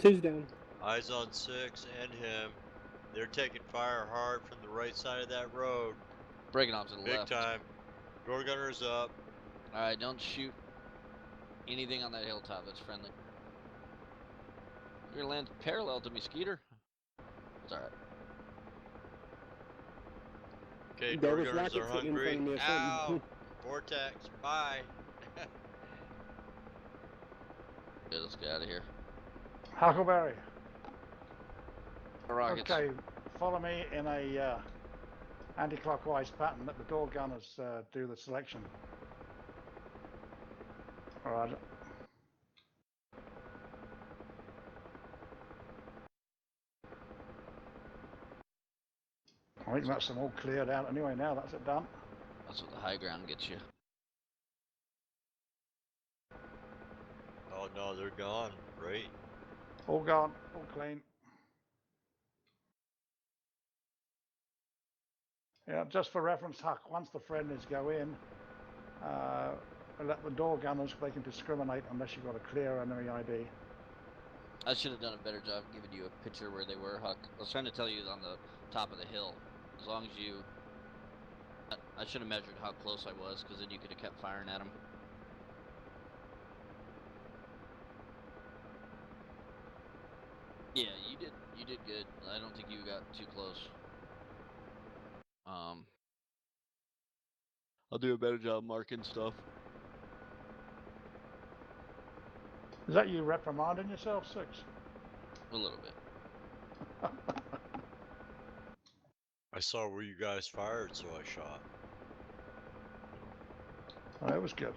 2's down. Eyes on 6 and him. They're taking fire hard from the right side of that road. Breaking off to the Big left. time. Door gunner's up. Alright, don't shoot anything on that hilltop. That's friendly. You're gonna land parallel to me, Skeeter. It's alright. Okay, There door was gunners are rockets sitting in hungry. front of me or Ow! something. Vortex, bye. Yeah, let's get out of here. Huckleberry. Rockets. Okay, follow me in a anti-clockwise pattern. Let the door gunners do the selection. All right. I think that's them all cleared out anyway now. That's it done. That's what the high ground gets you. Oh no, they're gone. Right. All gone. All clean. Yeah, just for reference, Huck, once the friendlies go in, let the door gunners, they can discriminate unless you've got a clear enemy ID. I should have done a better job giving you a picture where they were, Huck. I was trying to tell you on the top of the hill. As long as you... I should have measured how close I was, because then you could have kept firing at them. Yeah, you did good. I don't think you got too close. I'll do a better job marking stuff. Is that you reprimanding yourself, Six? A little bit. I saw where you guys fired, so I shot. Oh, that was good.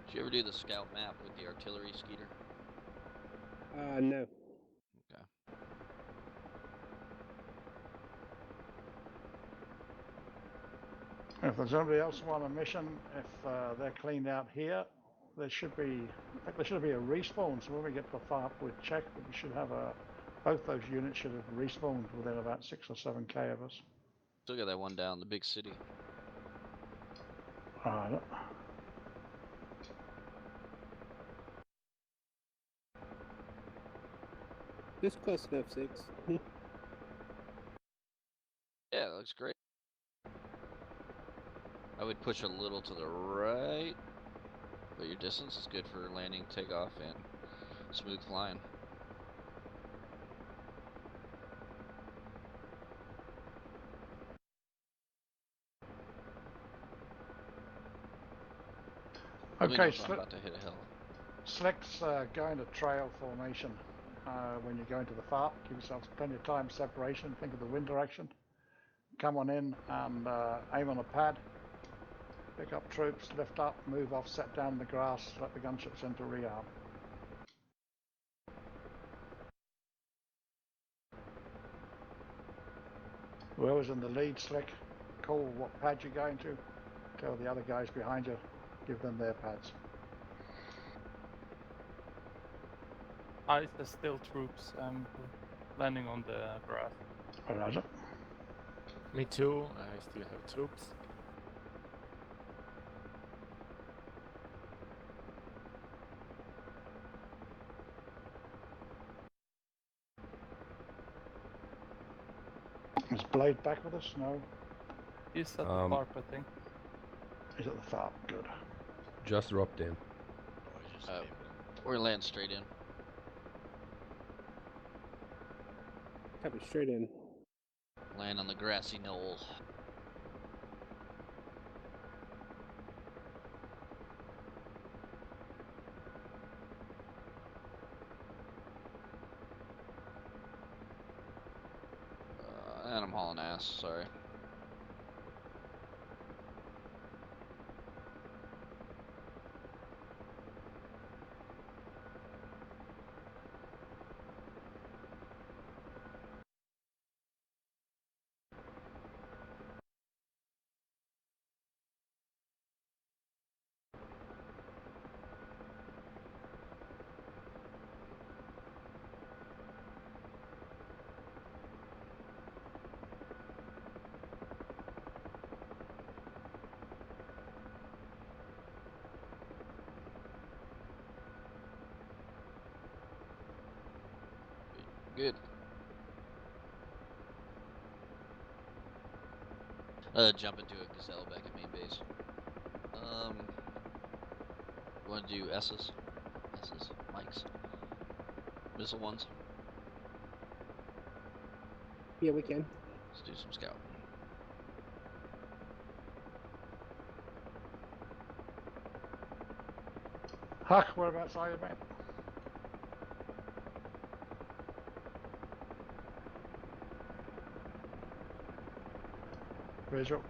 Did you ever do the scout map with the artillery, Skeeter? No. Okay. If there's anybody else on a mission, if they're cleaned out here, there should be, I think there should be a respawn. So when we get to the far up, we'll check, but we should have both those units should have respawned within about 6 or 7k of us. Still got that one down, the big city. Right. Just close enough, 6. Yeah, that looks great. I would push a little to the right, but your distance is good for landing, takeoff, and smooth flying. Okay, I'm about to hit a hill. Slick's going to trail formation when you go into the FARP. Give yourselves plenty of time separation. Think of the wind direction. Come on in and aim on a pad. Pick up troops, lift up, move off, set down in the grass, let the gunships into rearm. Whoever's in the lead, Slick, call what pad you're going to. Tell the other guys behind you, give them their pads. Ice has still troops. I'm landing on the grass. Roger. Me too, I still have troops. Is Blade back with us? No. He's at the FARP, I think. He's at the FARP. Good. Just dropped in. Oh, I just came in. We're gonna land straight in. Copy, straight in. Land on the grassy knoll. And I'm hauling ass, sorry. Good. Jump into a gazelle back at main base. You want to do S's? S's? Mikes? Missile ones? Yeah, we can. Let's do some scout. Huck, whereabouts are you, mate? Visual.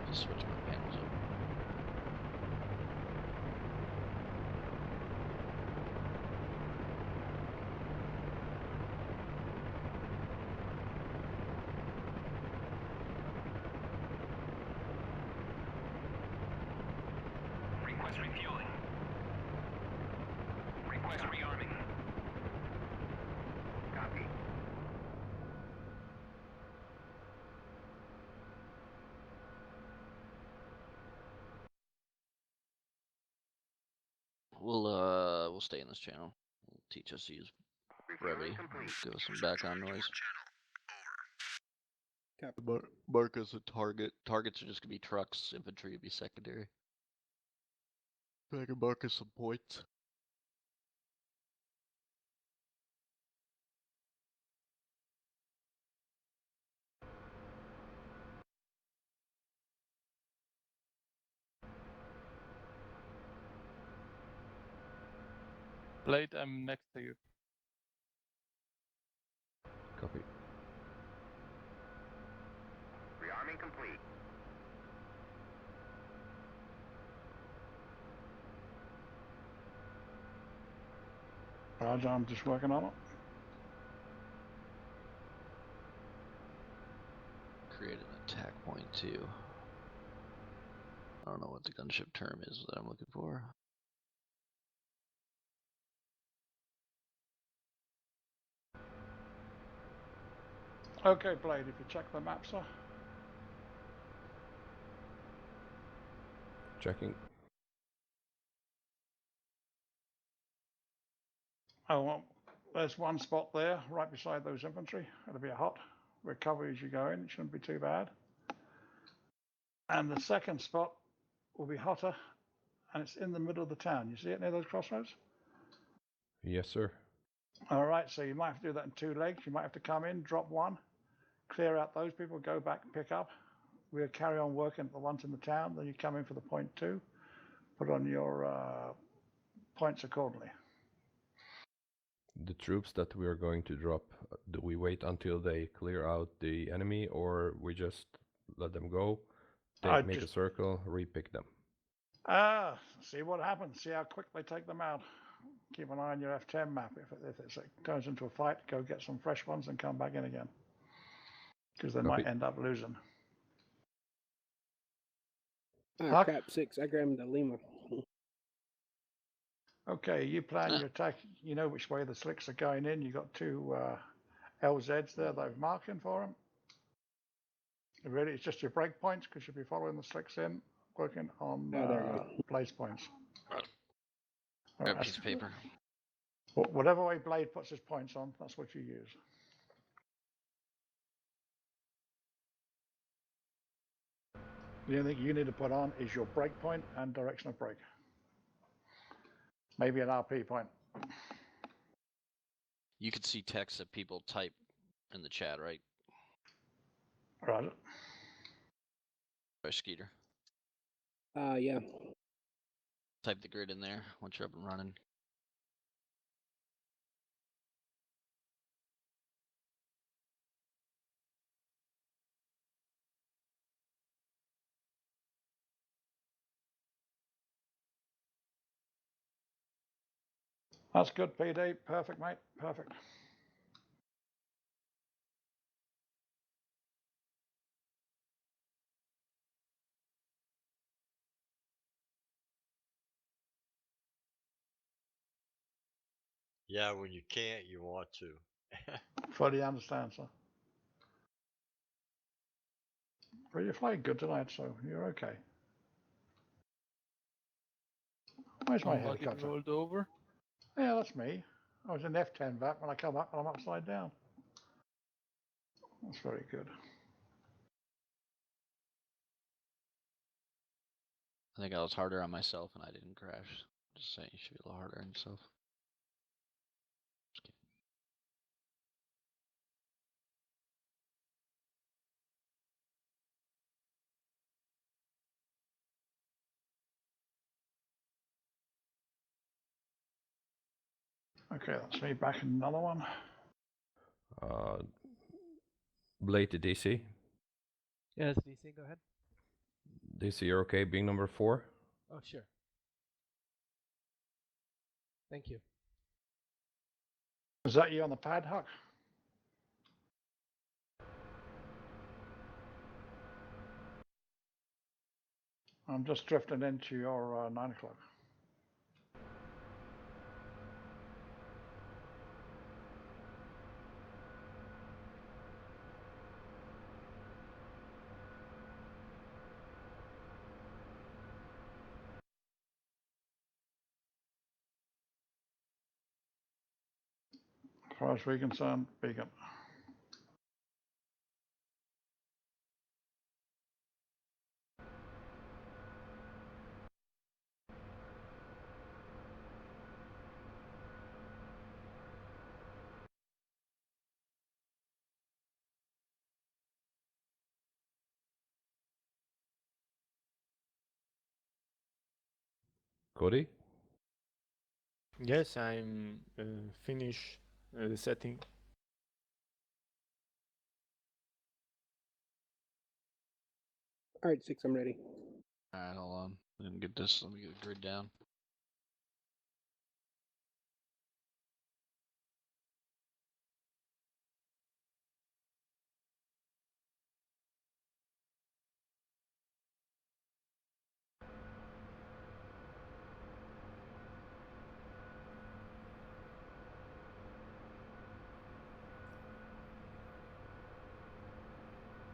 Just switch my panels up. Request refueling. Request rearming. Copy. We'll stay in this channel. It'll teach us to use brevity. Give us some background noise. Copy. Mark as a target. Targets are just gonna be trucks. Infantry would be secondary. I can mark as some points. Blade, I'm next to you. Copy. Rearming complete. Roger, I'm just working on it. Create an attack point too. I don't know what the gunship term is that I'm looking for. Okay, Blade, if you check the map, sir. Checking. Oh, well, there's one spot there, right beside those infantry. It'll be a hot recovery as you go in. It shouldn't be too bad. And the second spot will be hotter, and it's in the middle of the town. You see it near those crossroads? Yes, sir. All right, so you might have to do that in 2 legs. You might have to come in, drop one, clear out those people, go back and pick up. We'll carry on working at the ones in the town. Then you come in for the point 2, put on your points accordingly. The troops that we are going to drop, do we wait until they clear out the enemy, or we just let them go, make a circle, repick them? See what happens. See how quick they take them out. Keep an eye on your F10 map. If it goes into a fight, go get some fresh ones and come back in again. Because they might end up losing. Ah, crap, 6. I grabbed the Lima. Okay, you plan your attack. You know which way the slicks are going in. You got 2 LZs there. They've marking for them. Really, it's just your break points because you'll be following the slicks in, working on Oh, there you go. place points. Grab a piece of paper. Whatever way Blade puts his points on, that's what you use. The only thing you need to put on is your break point and direction of break. Maybe an RP point. You can see text that people type in the chat, right? Right. By Skeeter. Yeah. Type the grid in there once you're up and running. That's good, PD. Perfect, mate. Perfect. Yeah, when you can't, you want to. Fully understand, sir. But you played good tonight, so you're okay. Where's my Somebody helicopter? rolled over. Yeah, that's me. I was in F10 back when I come up and I'm upside down. That's very good. I think I was harder on myself and I didn't crash. Just saying, you should be a little harder on yourself. Just kidding. Okay, that's me back in another one. Blade to DC. Yes, DC, go ahead. DC, you're okay being number 4? Oh, sure. Thank you. Is that you on the pad, Huck? I'm just drifting into your 9 o'clock. As far as we're concerned, beacon. Cody? Yes, I'm finish the setting. All right, 6, I'm ready. Alright, hold on. Let me get this. Let me get the grid down.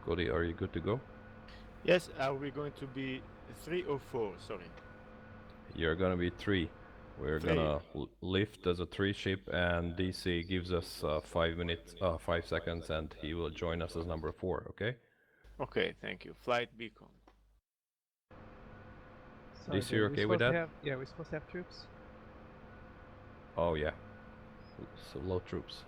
Cody, are you good to go? Yes, are we going to be 3 or 4? Sorry. You're gonna be 3. We're 3. gonna lift as a 3 ship, and DC gives us 5 seconds, and he will join us as number 4, okay? Okay, thank you. Flight beacon. Sorry, DC, you're we're okay with supposed to that? have, yeah, we're supposed to have troops. Oh yeah. So low troops.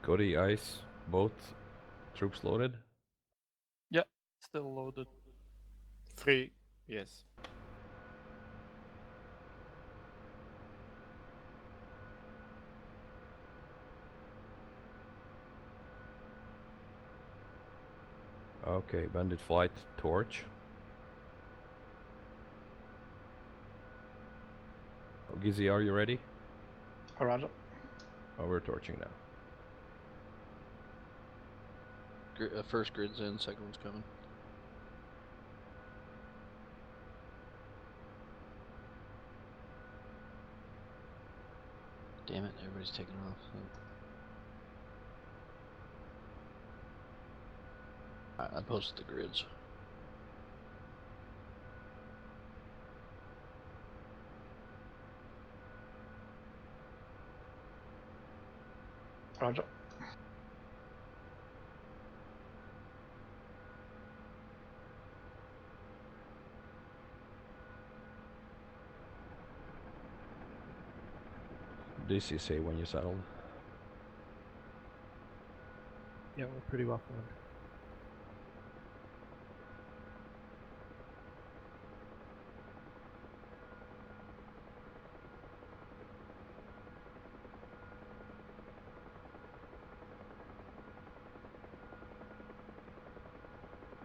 Cody, ice, both troops loaded? Yeah, still loaded. 3, yes. Okay, bandit flight, torch. Gizzy, are you ready? Roger. Oh, we're torching now. First grid's in, second one's coming. Damn it, everybody's taking off. Alright, I posted the grids. Roger. DCS when you settled. Yeah, we're pretty well formed.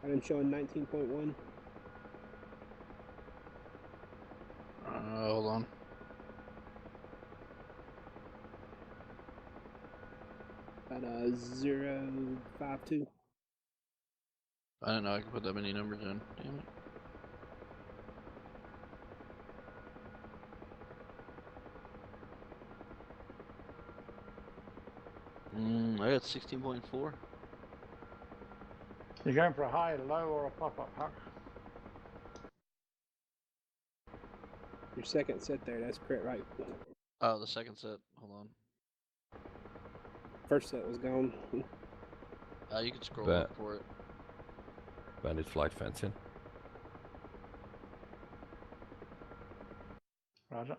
I'm showing 19.1. Hold on. About 0.52. I didn't know I could put that many numbers in. Damn it. I got 16.4. You're going for a high, low, or a pop-up, Huck? Your second set there, that's correct, right? Oh, the second set. Hold on. First set was gone. You can scroll up for it. Bandit flight fencing. Roger.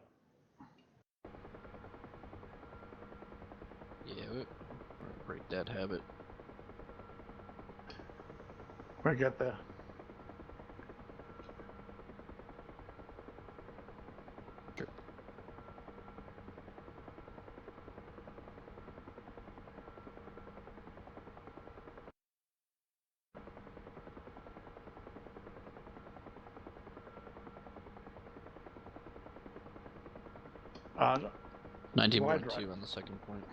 Yeah, we'll break that habit. We'll get there. Sure. Roger. 19.2 on the second point.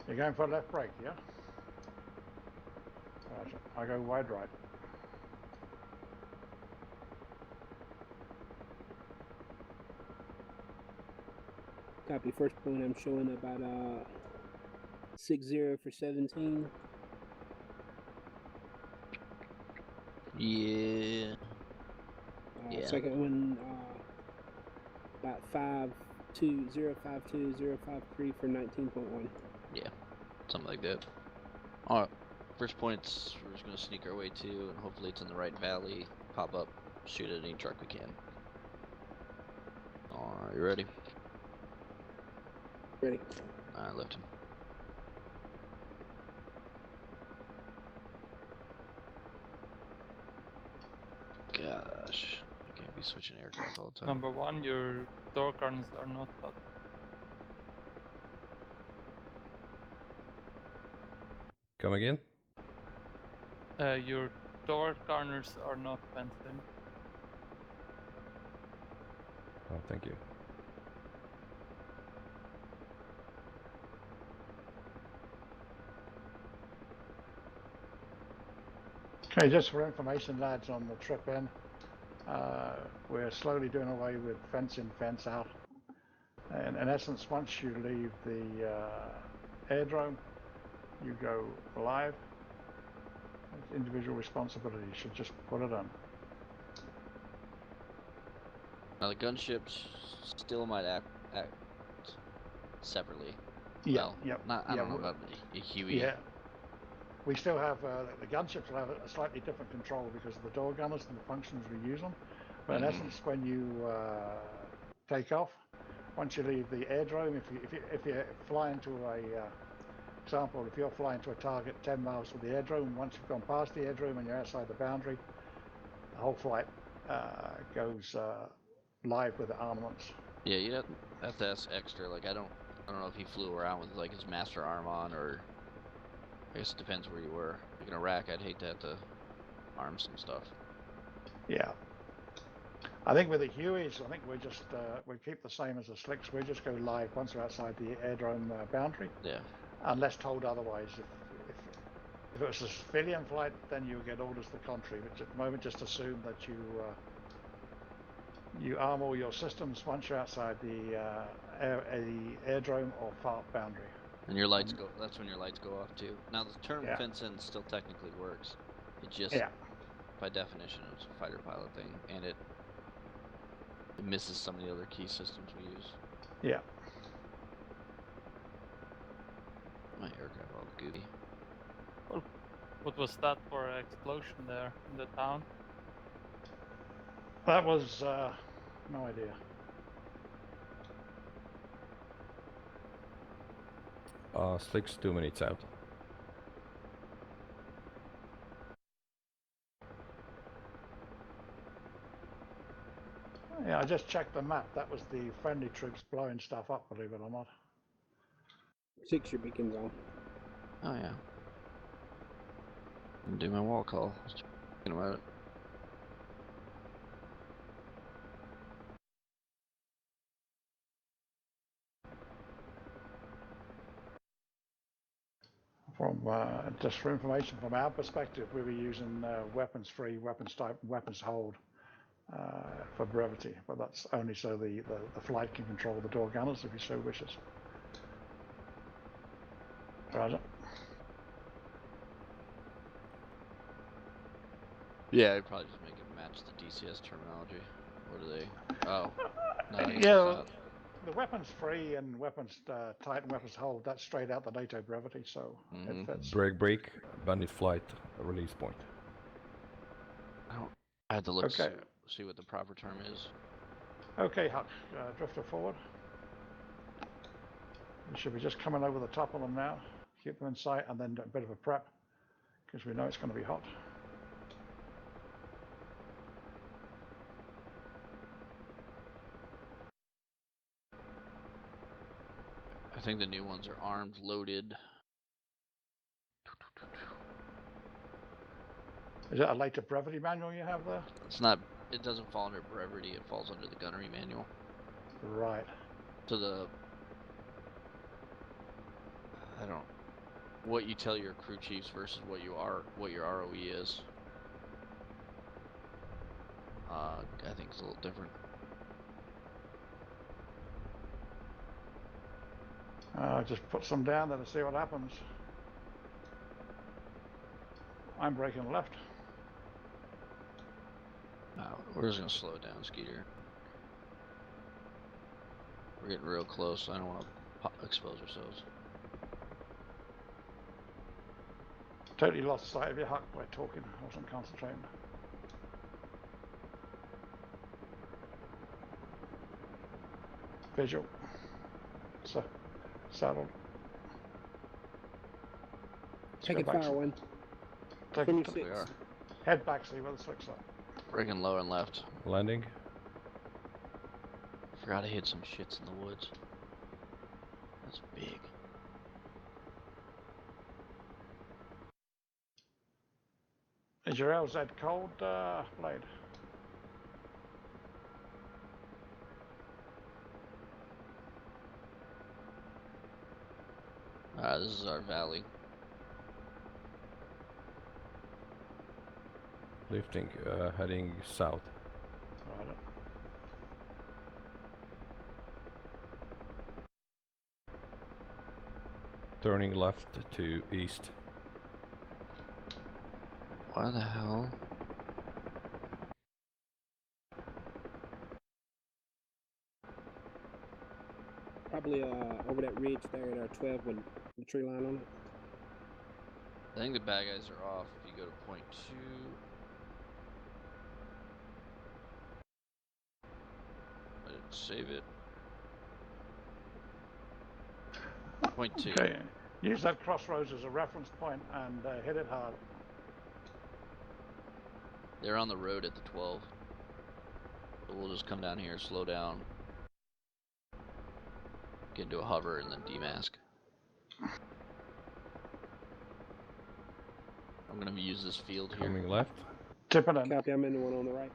You're going for a left brake, yeah? Roger. I go wide right. Copy. First point, I'm showing about 60 for 17. Yeah. Yeah. Second one, about 0.52 for 19.1. Yeah, something like that. Alright, first points, we're just gonna sneak our way to, and hopefully it's in the right valley, pop up, shoot at any truck we can. Alright, you ready? Ready. I left him. Gosh, I can't be switching aircraft all the time. Number one, your door guns are not bad. Come again? Your door garners are not fenced in. Oh, thank you. Okay, just for information, lads, on the trip in, we're slowly doing away with fence in, fence out. And in essence, once you leave the airdrome, you go live. It's individual responsibility. You should just put it on. Now the gunships still might act separately. Yeah, Well, yeah. I don't know about a Huey. Yeah. We still have, the gunships will have a slightly different control because of the door gunners and the functions we use them. But in essence, when you take off, once you leave the airdrome, if you fly into a example, if you're flying to a target 10 miles from the airdrome, once you've gone past the airdrome and you're outside the boundary, the whole flight goes live with the armaments. Yeah, you have to ask extra. Like I don't know if he flew around with like his master arm on, or I guess it depends where you were. Like in Iraq, I'd hate to have to arm some stuff. Yeah. I think with the Hueys, I think we just we keep the same as the Slicks. We just go live once we're outside the airdrome boundary, Yeah. unless told otherwise. If it was a civilian flight, then you get orders to the contrary. But at the moment, just assume that you arm all your systems once you're outside the airdrome or FARP boundary. And your lights go. That's when your lights go off too. Now the term Yeah. fence-in still technically works. It just, Yeah. by definition, it's a fighter pilot thing, and it misses some of the other key systems we use. Yeah. My aircraft all goofy. What was that for an explosion there in the town? That was no idea. Slicks 2 minutes out. Yeah, I just checked the map. That was the friendly troops blowing stuff up, believe it or not. 6, your beacon's on. Oh yeah. I'm doing my wall call. I was thinking about it. From just for information, from our perspective, we were using weapons-free, weapons hold for brevity, but that's only so the flight can control the door gunners if he so wishes. Roger. Yeah, I'd probably just make it match the DCS terminology. What are they? Oh, no, I guess Yeah, it's not. the weapons-free and weapons tight and weapons hold, that's straight out the NATO brevity, so it fits. Break, bandit flight, release point. I had to look Okay. to see what the proper term is. Okay, Huck, drifter forward. We should be just coming over the top of them now. Keep them in sight and then do a bit of a prep, because we know it's going to be hot. I think the new ones are armed, loaded. Is it a later brevity manual you have there? It's not. It doesn't fall under brevity. It falls under the gunnery manual. Right. So the I don't. What you tell your crew chiefs versus what your ROE is. I think it's a little different. Just put some down there to see what happens. I'm braking left. We're just gonna slow down, Skeeter. We're getting real close. I don't want to expose ourselves. Totally lost sight of you, Huck, by talking. I wasn't concentrating. Visual. So, saddled. Take it fire one. Take 26. We are. Head back, see where the slicks are. Breaking low and left. Landing. Forgot I hit some shits in the woods. That's big. Is your LZ cold, Blade? This is our valley. Lifting, heading south. Right. Turning left to east. Why the hell? Probably over that ridge there at 12 with the tree line on it. I think the bad guys are off. If you go to point 2. I didn't save it. Point 2. Okay. Use that crossroads as a reference point and hit it hard. They're on the road at the 12. So we'll just come down here, slow down, get into a hover, and then demask. I'm gonna use this field here. Coming left. Tipping in. Copy, I'm in the one on the right.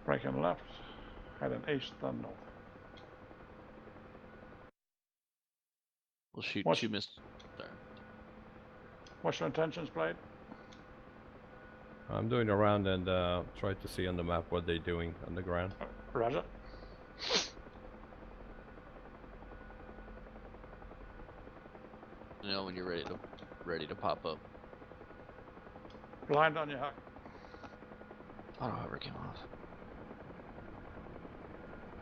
Breaking left, heading east then north. We'll shoot What's- 2 missiles. Sorry. What's your intentions, Blade? I'm doing around and try to see on the map what they're doing on the ground. Roger. You know when you're ready to pop up. Blind on your Huck. Auto hover came off.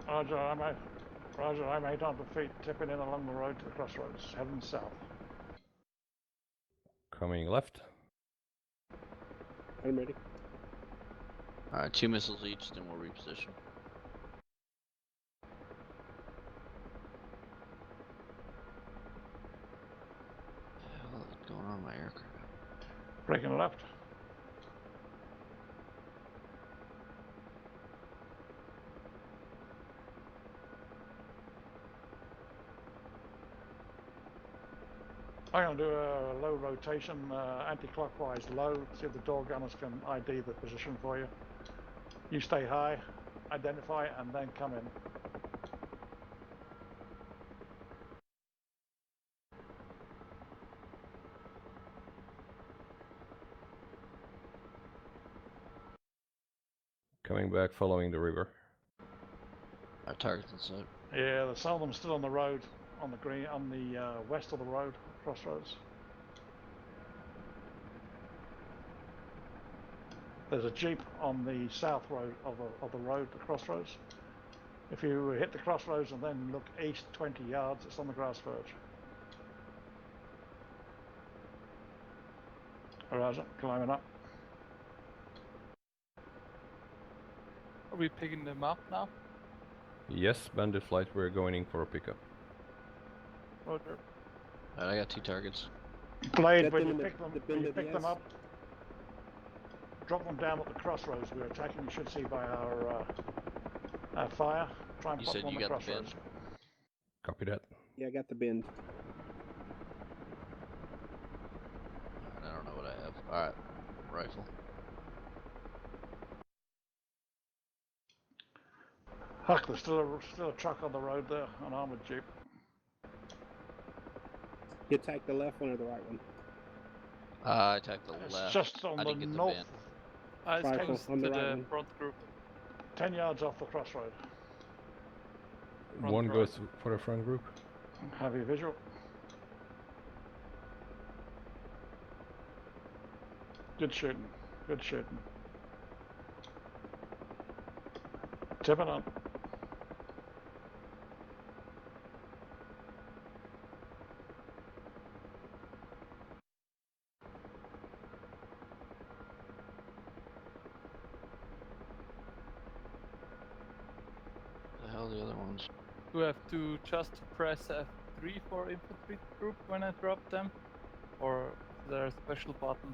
Roger, I'm 800 feet, tipping in along the road to the crossroads, heading south. Coming left. I'm ready. Alright, 2 missiles each, then we'll reposition. What the hell is going on with my aircraft? Breaking left. I'm going to do a low rotation, anti-clockwise low, see if the door gunners can ID the position for you. You stay high, identify, and then come in. Coming back following the river. Our target's inside. Yeah, there's some of them still on the road, on the green, on the west of the road, crossroads. There's a jeep on the south road of the road, the crossroads. If you hit the crossroads and then look east 20 yards, it's on the grass verge. Roger, climbing up. Are we picking them up now? Yes, bandit flight, we're going in for a pickup. Roger. Alright, I got 2 targets. Blade, Get when them you in the- pick them, the when you bin to the pick them S. up, drop them down at the crossroads we're attacking. You should see by our fire. Try and You pop said them on you the got the bin? crossroads. Copy that. Yeah, I got the bend. Alright, I don't know what I have. Alright, rifle. Huck, there's still a truck on the road there, an armored jeep. You attack the left one or the right one? I attacked the It's left. just on I the didn't get the north, bin. It's Rifle close on to the right the one. front group. 10 yards off the crossroad. Front One right. goes for the front group. Have you visual? Good shooting. Good shooting. Tipping on. The hell are the other ones? Do I have to just press F3 for infantry group when I drop them? Or is there a special button?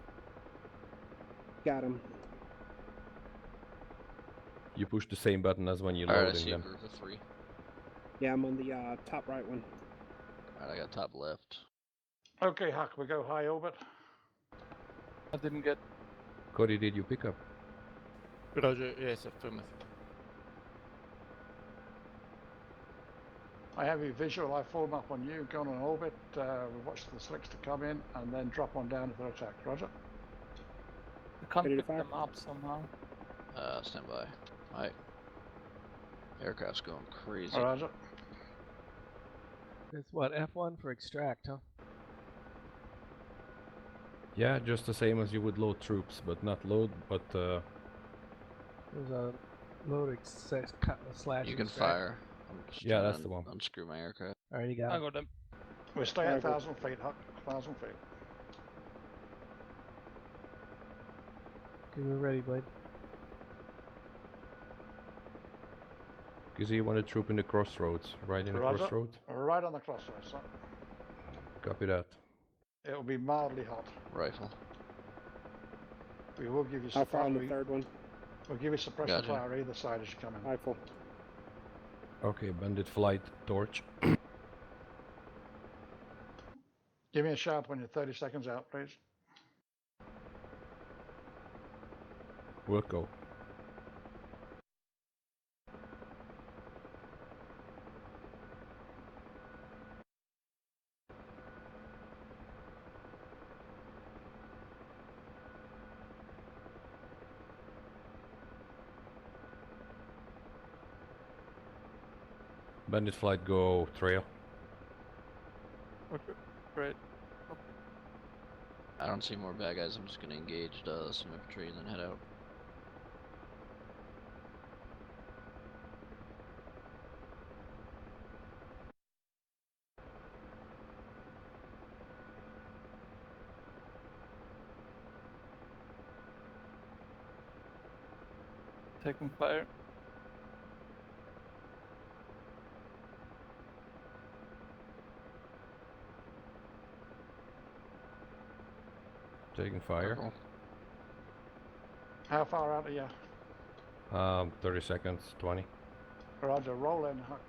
Got him. You push the same button as when you're Alright, I loading see a them. group of 3. Yeah, I'm on the top right one. Alright, I got top left. Okay, Huck, we go high orbit. I didn't get. Cody, did you pick up? Roger, yes, affirmative. I have you visual. I form up on you, go on an orbit. We watch the slicks to come in, and then drop one down if they're attacked. Roger. I can't Ready to pick fire? them up somehow. Stand by. Alright. Aircraft's going crazy. Roger. It's what, F1 for extract, huh? Yeah, just the same as you would load troops, but not load, but There's a load slash You can extract. fire. I'm just Yeah, trying that's to the one. unscrew my aircraft. Alright, you got I it. got them. We stay at Rifle. 1,000 feet, Huck. 1,000 feet. Okay, we're ready, Blade. because you want a troop in the crossroads, right in the Roger. crossroad. Right on the crossroads, son. Copy that. It will be mildly hot. Rifle. We will give you How far on the we, third one? We'll give you suppression Gotcha. fire either side as you come in. Rifle. Okay, bandit flight, torch. Give me a shout when you're 30 seconds out, please. We'll go. Bandit flight, go trail. Okay, great. I don't see more bad guys. I'm just gonna engage some infantry and then head out. Taking fire. Taking fire. Circle. How far out are you? 30 seconds, 20. Roger, roll in, Huck.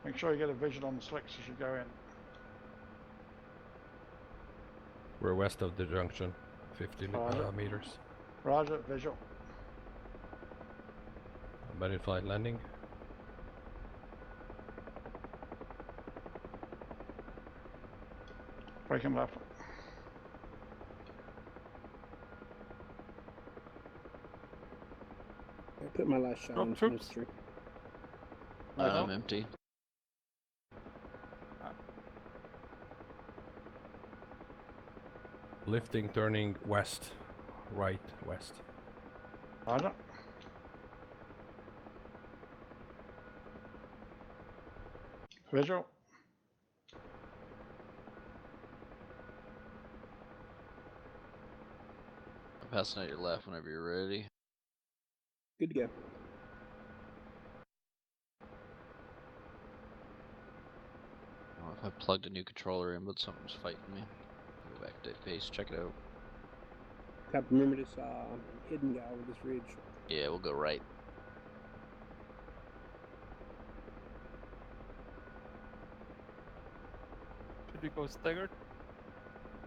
Make sure you get a vision on the slicks as you go in. We're west of the junction, 50 Roger. meters. Roger, visual. Bandit flight landing. Breaking left. I put my last shot Drop on troops. infantry. I'm empty. Lifting, turning west. Right, west. Roger. Visual. I'm passing out your left whenever you're ready. Good to go. I don't know if I plugged a new controller in, but something's fighting me. Go back to base, check it out. Copy, remember this hidden guy over this ridge. Yeah, we'll go right. Should we go staggered?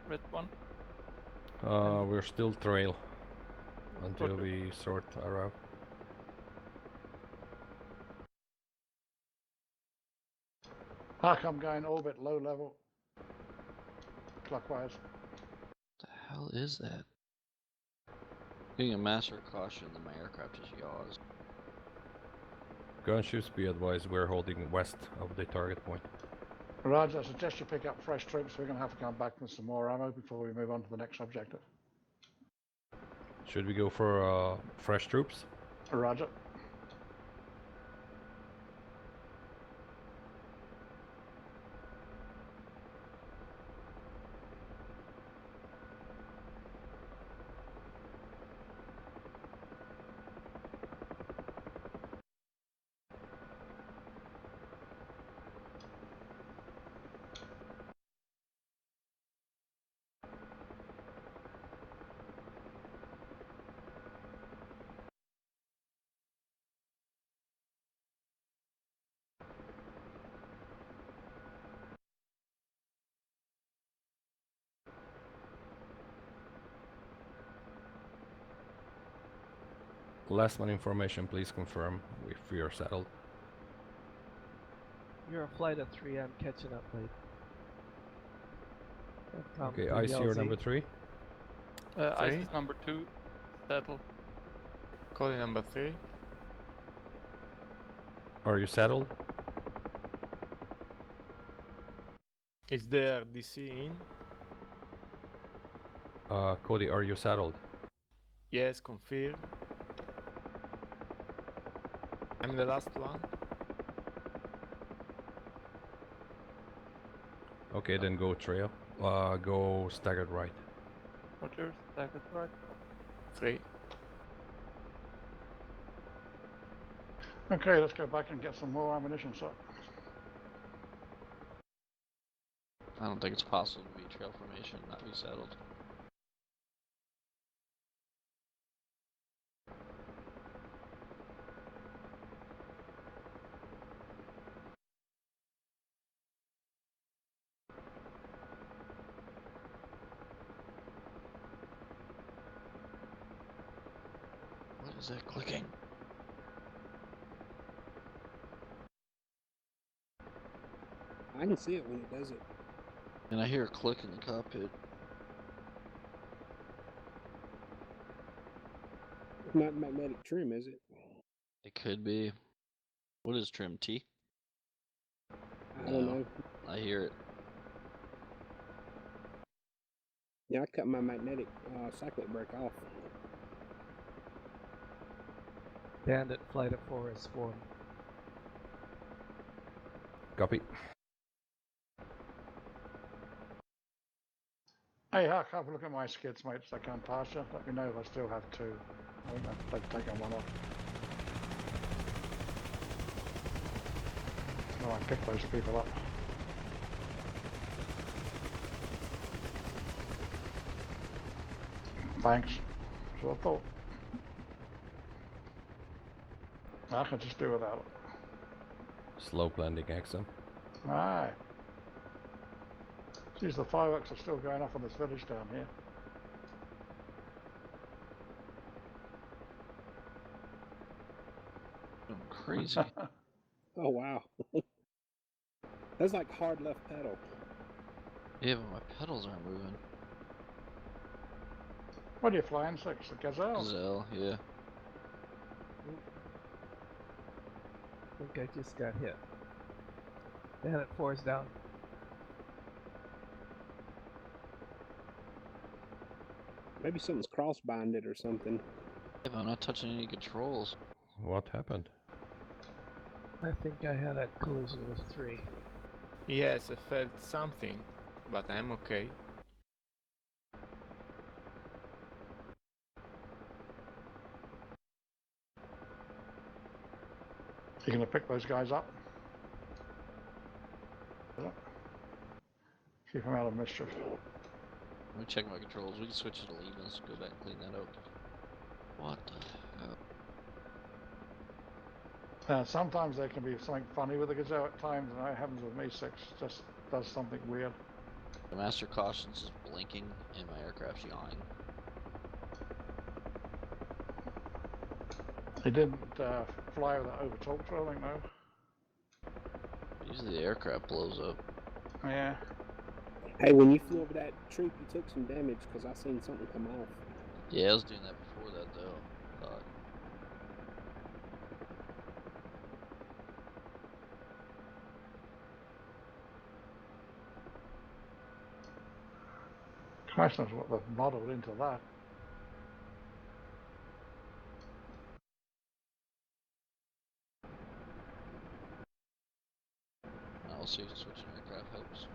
Red one. We're still trail until Okay. we sort our out. Huck, I'm going orbit, low level. Clockwise. What the hell is that? Getting a master caution, then my aircraft just yaws. Gunships, be advised, we're holding west of the target point. Roger, I suggest you pick up fresh troops. We're going to have to come back with some more ammo before we move on to the next objective. Should we go for fresh troops? Roger. Last one information, please confirm if we are settled. You're a flight of 3, I'm catching up late. Okay, ICR number 3. ISIS number 2. Settle. Calling number 3. Are you settled? Is there DC in? Cody, are you settled? Yes, confirm. I'm the last one. Okay, then go trail. Go staggered right. Roger, staggered right. 3. Okay, let's go back and get some more ammunition, sir. I don't think it's possible to be trail formation and not be settled. What is that clicking? I can see it when it does it. And I hear a click in the cockpit. Not magnetic trim, is it? It could be. What is trim T? I don't know. I hear it. Yeah, I cut my magnetic cyclic brake off. Bandit Flight of 4 is formed. Copy. Hey, Huck, have a look at my skids, mate, so I can pass you. Let me know if I still have 2. I think they've taken 1 off. So I pick those people up. Thanks. That's what I thought. I can just do without it. Slope landing accent. Aye. Geez, the fireworks are still going off in this village down here. I'm crazy. Oh wow. That's like hard left pedal. Yeah, but my pedals aren't moving. What are you flying, 6? The Gazelle? Gazelle, yeah. I think I just got hit. Bandit 4 is down. Maybe something's cross-binded or something. Yeah, but I'm not touching any controls. What happened? I think I had a collision with 3. Yes, I felt something, but I'm okay. You gonna pick those guys up? Keep them out of mischief. Let me check my controls. We can switch it to Lemas. Go back and clean that up. What the hell? Sometimes there can be something funny with the Gazelle at times, and that happens with me. 6 just does something weird. The master cautions is blinking and my aircraft's yawing. He didn't fly with that overtalk trolling though. Usually the aircraft blows up. Yeah. Hey, when you flew over that troop, you took some damage because I seen something come off. Yeah, I was doing that before that though. Christ knows what they've modeled into that. I'll see if switching aircraft helps.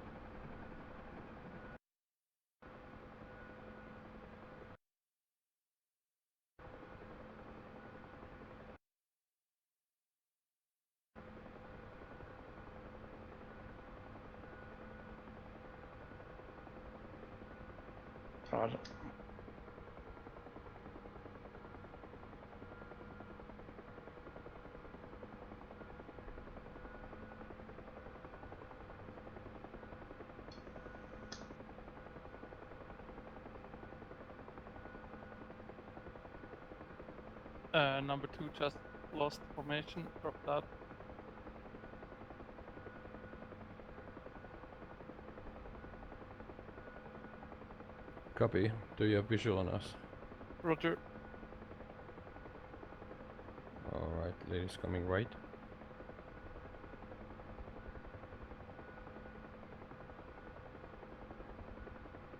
Roger. Number 2 just lost formation, dropped out. Copy. Do you have visual on us? Roger. Alright, ladies coming right.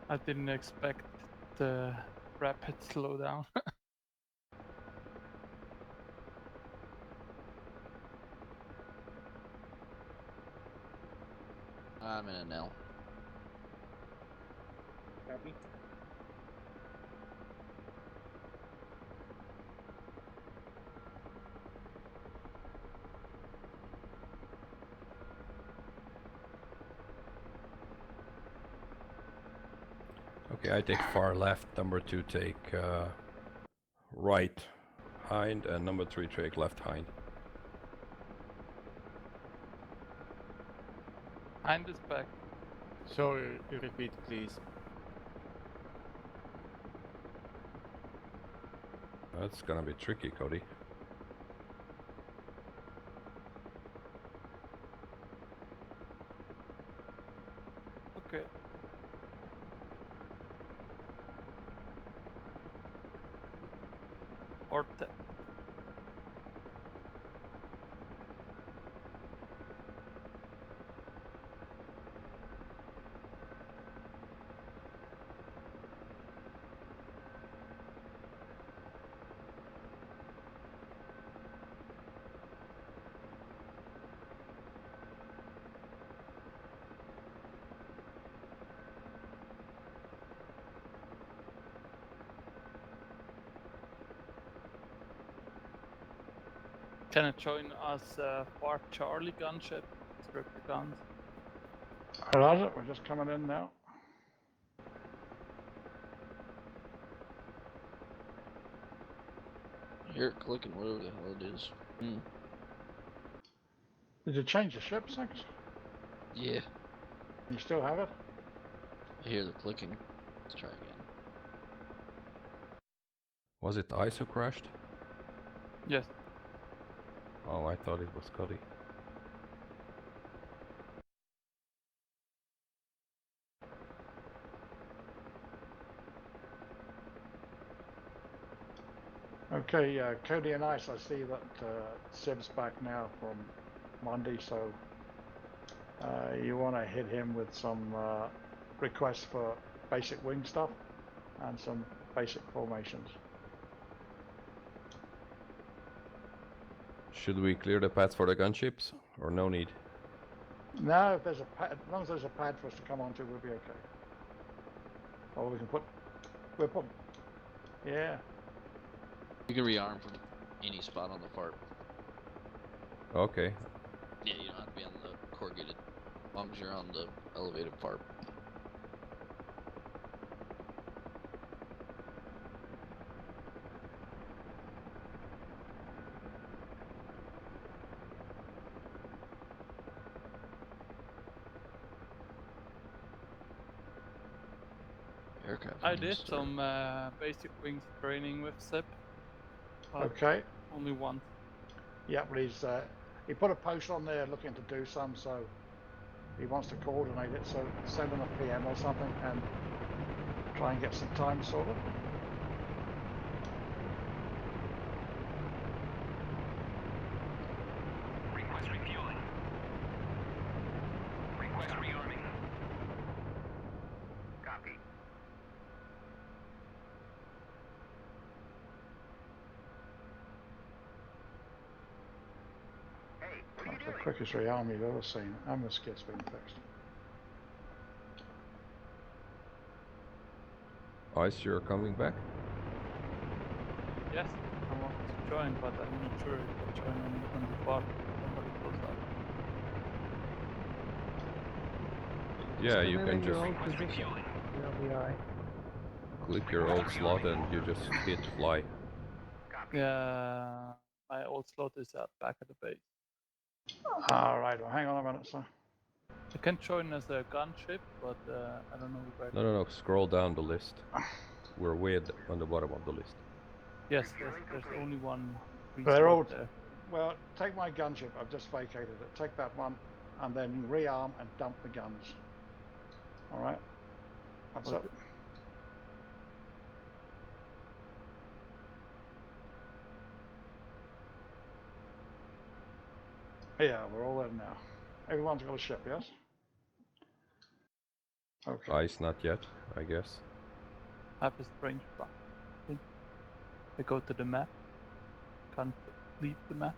I didn't expect the rapid slowdown. I'm in an L. Copy. Okay, I take far left, number 2 take right hind, and number 3 take left hind. Hind is back. So, repeat please. That's gonna be tricky, Cody. Okay. or 10. Can it join us, Fort Charlie Gunship? Strip the guns. Roger, we're just coming in now. I hear it clicking, whatever the hell it is. Did you change the ship, Six? Yeah, You still have it? I hear the clicking. Let's try again. Was it Ice who crashed? Yes. Oh, I thought it was Cuddy. Okay, Cody and Ice, I see that Sib's back now from Monday, so you want to hit him with some requests for basic wing stuff and some basic formations. Should we clear the paths for the gunships, or no need? No, if there's a pad, as long as there's a pad for us to come onto, we'll be okay. Or we'll put, yeah. You can rearm from any spot on the FARP. Okay. Yeah, you don't have to be on the corrugated, as long as you're on the elevated FARP. Aircraft. I did some basic wings training with Sip. Okay. Only once. Yeah, but he put a post on there looking to do some, so he wants to coordinate it. So send him a PM or something and try and get some time sorted. Request refueling. Request rearming. Copy. Hey, what are you That's the doing? quickest rearm you've ever seen. And the skid's been fixed. Ice, you're coming back? Yes, I want to join, but I'm not sure if I join on the FARP. Somebody close up. Yeah, you Come can in your just old position. You'll be alright. click your old slot and you just hit fly. Copy. Yeah, my old slot is back at the base. All right, well, hang on a minute, sir. I can join as a gunship, but I don't know where. No, scroll down the list. We're way on the bottom of the list. Yes, there's only one free They're slot all there. well. Take my gunship. I've just vacated it. Take that one, and then rearm and dump the guns. All right. That's Okay. it. Yeah, we're all in now. Everyone's got a ship, yes? Okay. Ice, not yet, I guess. I have a strange bug. I go to the map. Can't leave the map.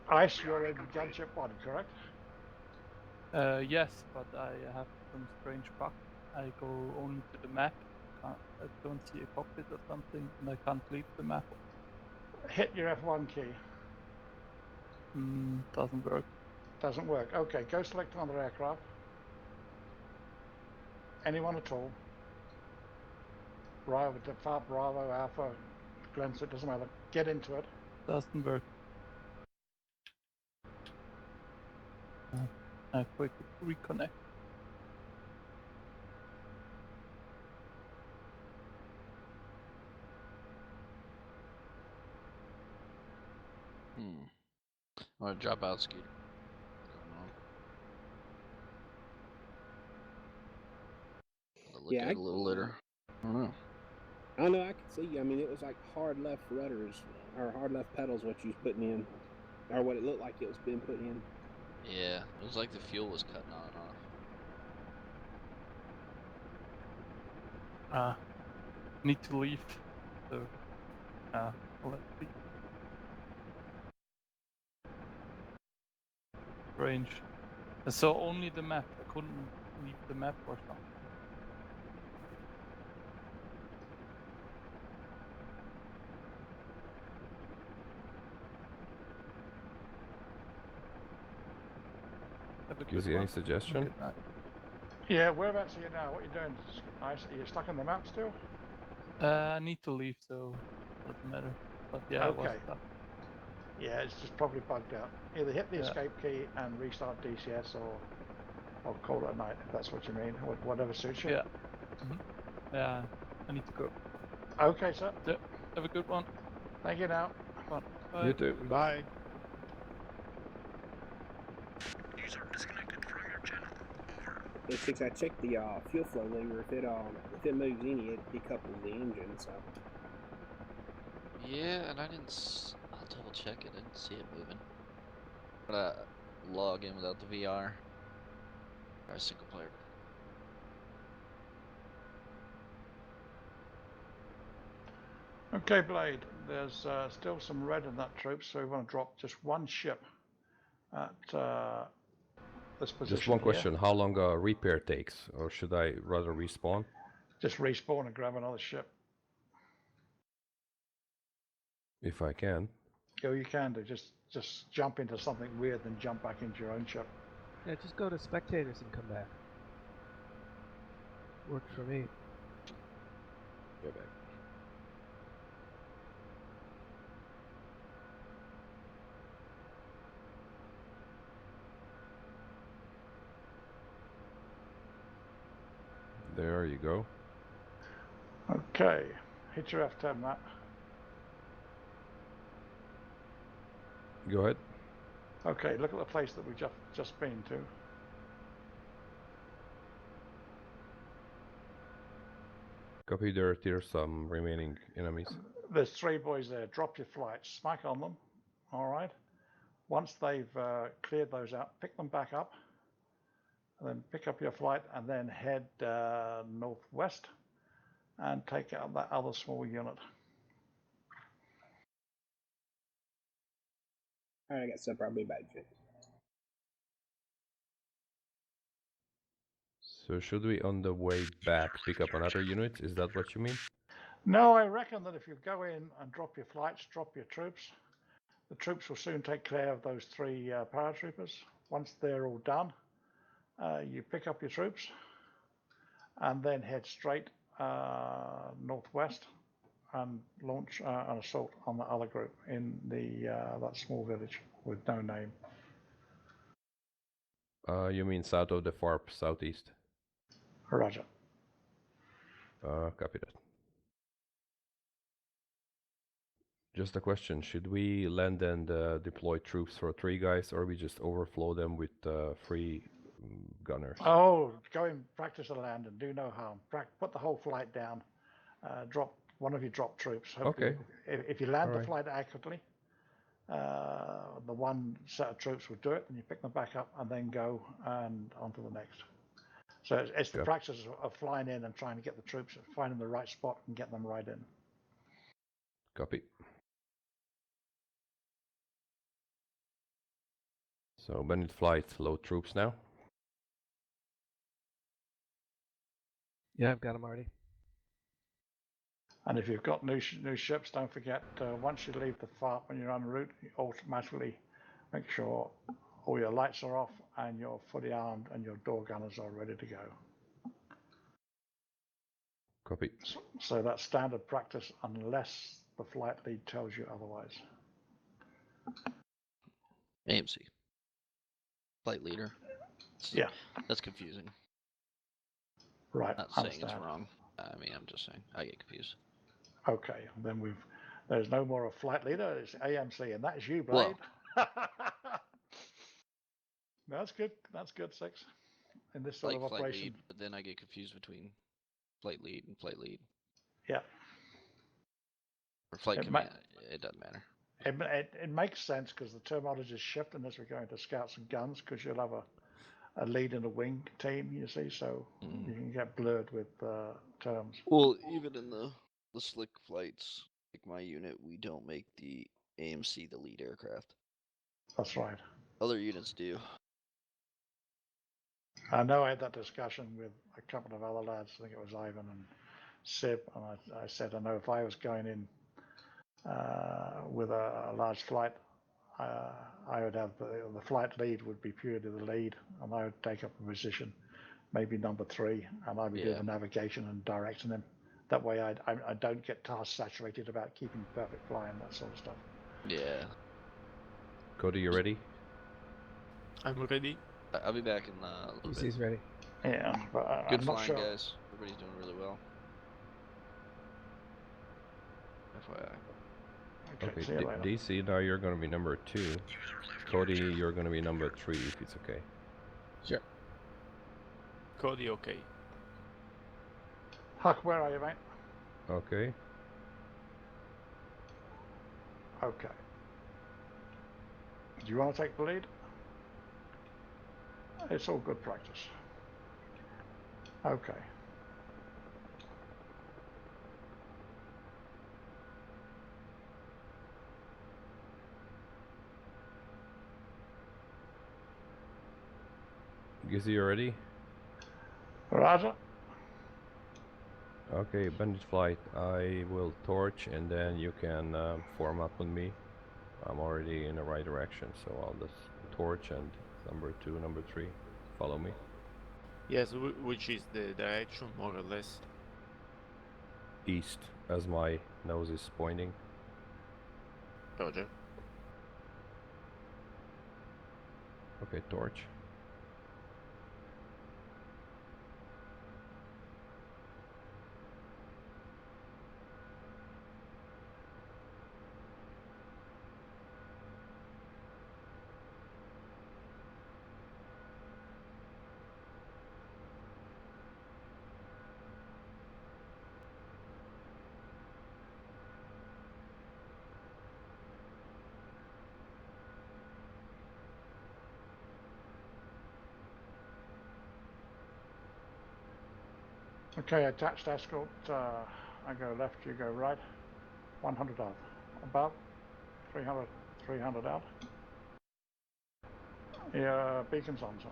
Ice, you're in gunship 1, correct? Yes, but I have some strange bug. I go only to the map. I don't see a cockpit or something, and I can't leave the map. Hit your F1 key. Doesn't work. Doesn't work. Okay, go select another aircraft. Anyone at all. Bravo, Far Bravo, Alpha, Glens, it doesn't matter. Get into it. Doesn't work. I quickly reconnect. I'm gonna drop out, Skeeter. Going on. I'll look Yeah, at it a little later. I don't know. I know, I could see. I mean, it was like hard left rudders or hard left pedals what you was putting in, or what it looked like it was being put in. Yeah, it was like the fuel was cutting on and off. Need to leave. So, let's see. Range. I saw only the map. I couldn't leave the map or something. Gives you any suggestion? Yeah, whereabouts are you now? What are you doing? Nice. Are you stuck on the map still? I need to leave, so doesn't matter. But yeah, I was Okay. stuck. Yeah, it's just probably bugged out. Either hit the Yeah. escape key and restart DCS, or call it a night, if that's what you mean. Whatever suits you. Yeah. Yeah, I need to go. Okay, sir. Yeah. Have a good one. Thank you now. Bye. Bye. You too. Bye. User disconnected from your channel. Over. Hey, Six, I checked the fuel flow lever. If it moves any, it decouples the engine. So Yeah, and I didn't. I'll double check it. I didn't see it moving. Gotta log in without the VR. Try a single player. Okay, Blade. There's still some red in that troop, so we want to drop just one ship at this position. Just one here. question: how long a repair takes, or should I rather respawn? Just respawn and grab another ship. If I can. Go, you can do. Just jump into something weird, then jump back into your own ship. Yeah, just go to spectators and come back. Worked for me. Go back. There you go. Okay, hit your F10, Matt. Go ahead. Okay, look at the place that we just been to. Copy that. There's some remaining enemies. There's 3 boys there. Drop your flights, smack on them. All right. Once they've cleared those out, pick them back up, and then pick up your flight, and then head northwest and take out that other small unit. all right, I got stuff. I'll be back. So should we, on the way back, pick up another unit? Is that what you mean? No, I reckon that if you go in and drop your flights, drop your troops, the troops will soon take care of those 3 paratroopers. Once they're all done, you pick up your troops and then head straight northwest and launch an assault on the other group in the that small village with no name. You mean south of the FARP, southeast? Roger. Copy that. Just a question, should we land and deploy troops for 3 guys, or we just overflow them with 3 gunners? Oh, go and practice the land and do no harm. Put the whole flight down. Drop one of your drop troops. Hopefully, Okay. if you land the Alright. flight accurately, the one set of troops will do it, and you pick them back up and then go and on to the next. So it's the practice of flying in and trying to get the troops, finding the right spot and get them right in. Copy. So Bennett flight, load troops now. Yeah, I've got them already. And if you've got new ships, don't forget, once you leave the FARP when you're en route, you automatically make sure all your lights are off and you're fully armed and your door gunners are ready to go. Copy. So that's standard practice unless the flight lead tells you otherwise. AMC. Flight leader. Yeah. That's confusing. Right. Not saying it's wrong. I mean, I'm just saying I get confused. Okay, then there's no more a flight leader. It's AMC, and that is you, Blade. That's good. That's good, Six. In this sort of Flight operation. lead, but then I get confused between flight lead and flight lead. Yeah. Or flight It command. It doesn't matter. It makes sense because the terminology is shifting as we go into scouts and guns, because you'll have a lead and a wing team, you see, so you can get blurred with terms. Well, even in the slick flights, like my unit, we don't make the AMC the lead aircraft. That's right. Other units do. I know I had that discussion with a couple of other lads. I think it was Ivan and Sib, and I said, I know if I was going in with a large flight, I would have the flight lead would be purely the lead, and I would take up a position, maybe number 3, and I would do the navigation and directing them. That way I don't get task saturated about keeping perfect flying, that sort of stuff. Yeah. Cody, you ready? I'm ready. I'll be back in a little bit. DC's ready. Yeah, but Good I'm not flying, sure. guys. Everybody's doing really well. FYI. Okay, see you later. DC, now you're going to be number 2. Cody, you're going to be number 3 if it's okay. Sure. Cody, okay. Huck, where are you, mate? Okay. Okay. Do you want to take the lead? It's all good practice. Okay. Gizzy, you ready? Roger. Okay, bandit flight. I will torch and then you can form up on me. I'm already in the right direction, so I'll just torch and number 2, number 3, follow me. Yes, which is the direction, more or less? East, as my nose is pointing. Roger. Okay, torch. Okay, attached escort. I go left, you go right. 100 out. Above. 300 out. Yeah, beacon's on, so.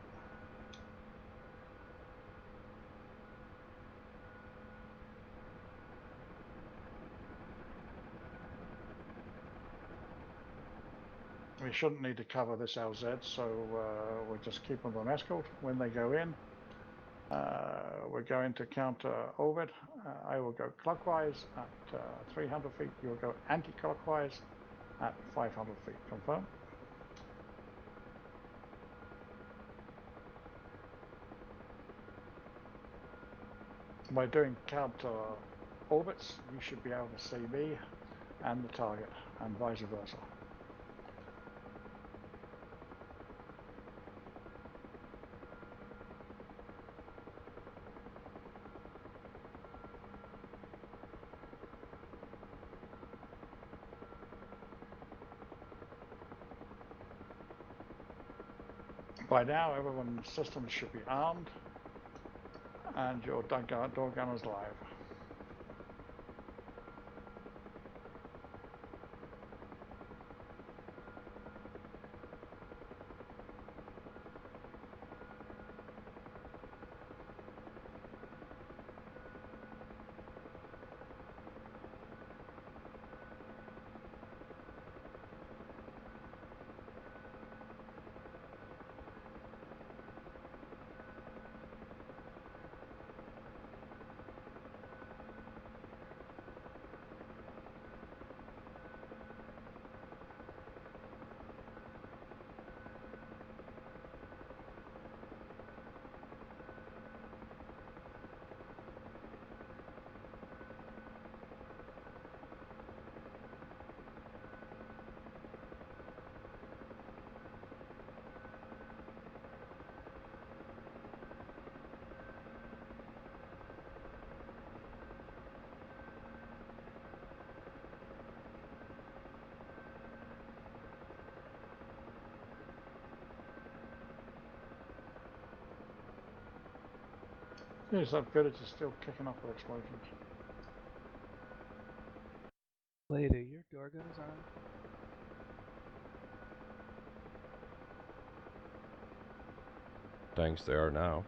We shouldn't need to cover this LZ, so we'll just keep them on escort. When they go in, we're going to counter orbit. I will go clockwise at 300 feet. You'll go anti-clockwise at 500 feet. Confirm. By doing counter orbits, you should be able to see me and the target, and vice versa. By now, everyone's systems should be armed, and your door gunner's live. Yes, that village is still kicking off with explosions. Blade, are your door gunners on? Thanks, they are now.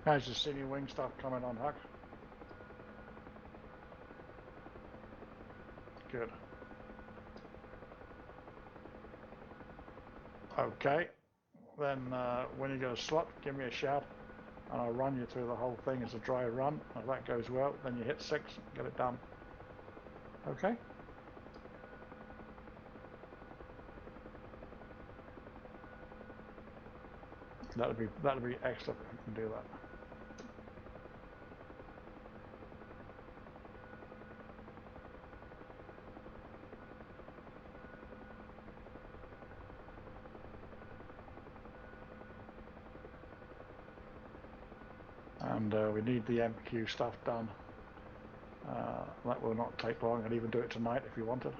How's the senior wing stuff coming on, Huck? Good. Okay, then when you get a slot, give me a shout and I'll run you through the whole thing as a dry run. If that goes well, then you hit 6, get it done. Okay? That'd be excellent if you can do that. And we need the MQ stuff done. That will not take long. I'd even do it tonight if you wanted.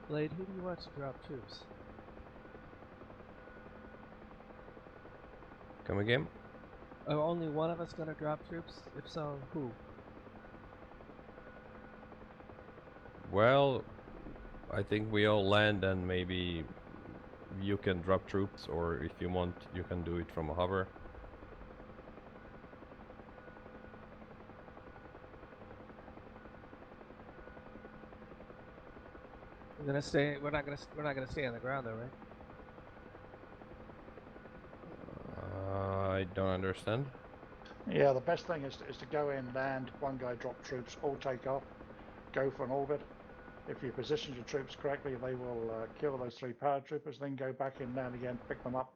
Blade, who do you want to drop troops? Come again? Are only one of us gonna drop troops? If so, who? Well, I think we all land and maybe you can drop troops, or if you want, you can do it from a hover. We're gonna stay. We're not gonna stay on the ground, though, right? I don't understand. Yeah, the best thing is to go in, land, one guy drop troops, all take off, go for an orbit. If you position your troops correctly, they will kill those 3 paratroopers, then go back in, land again, pick them up,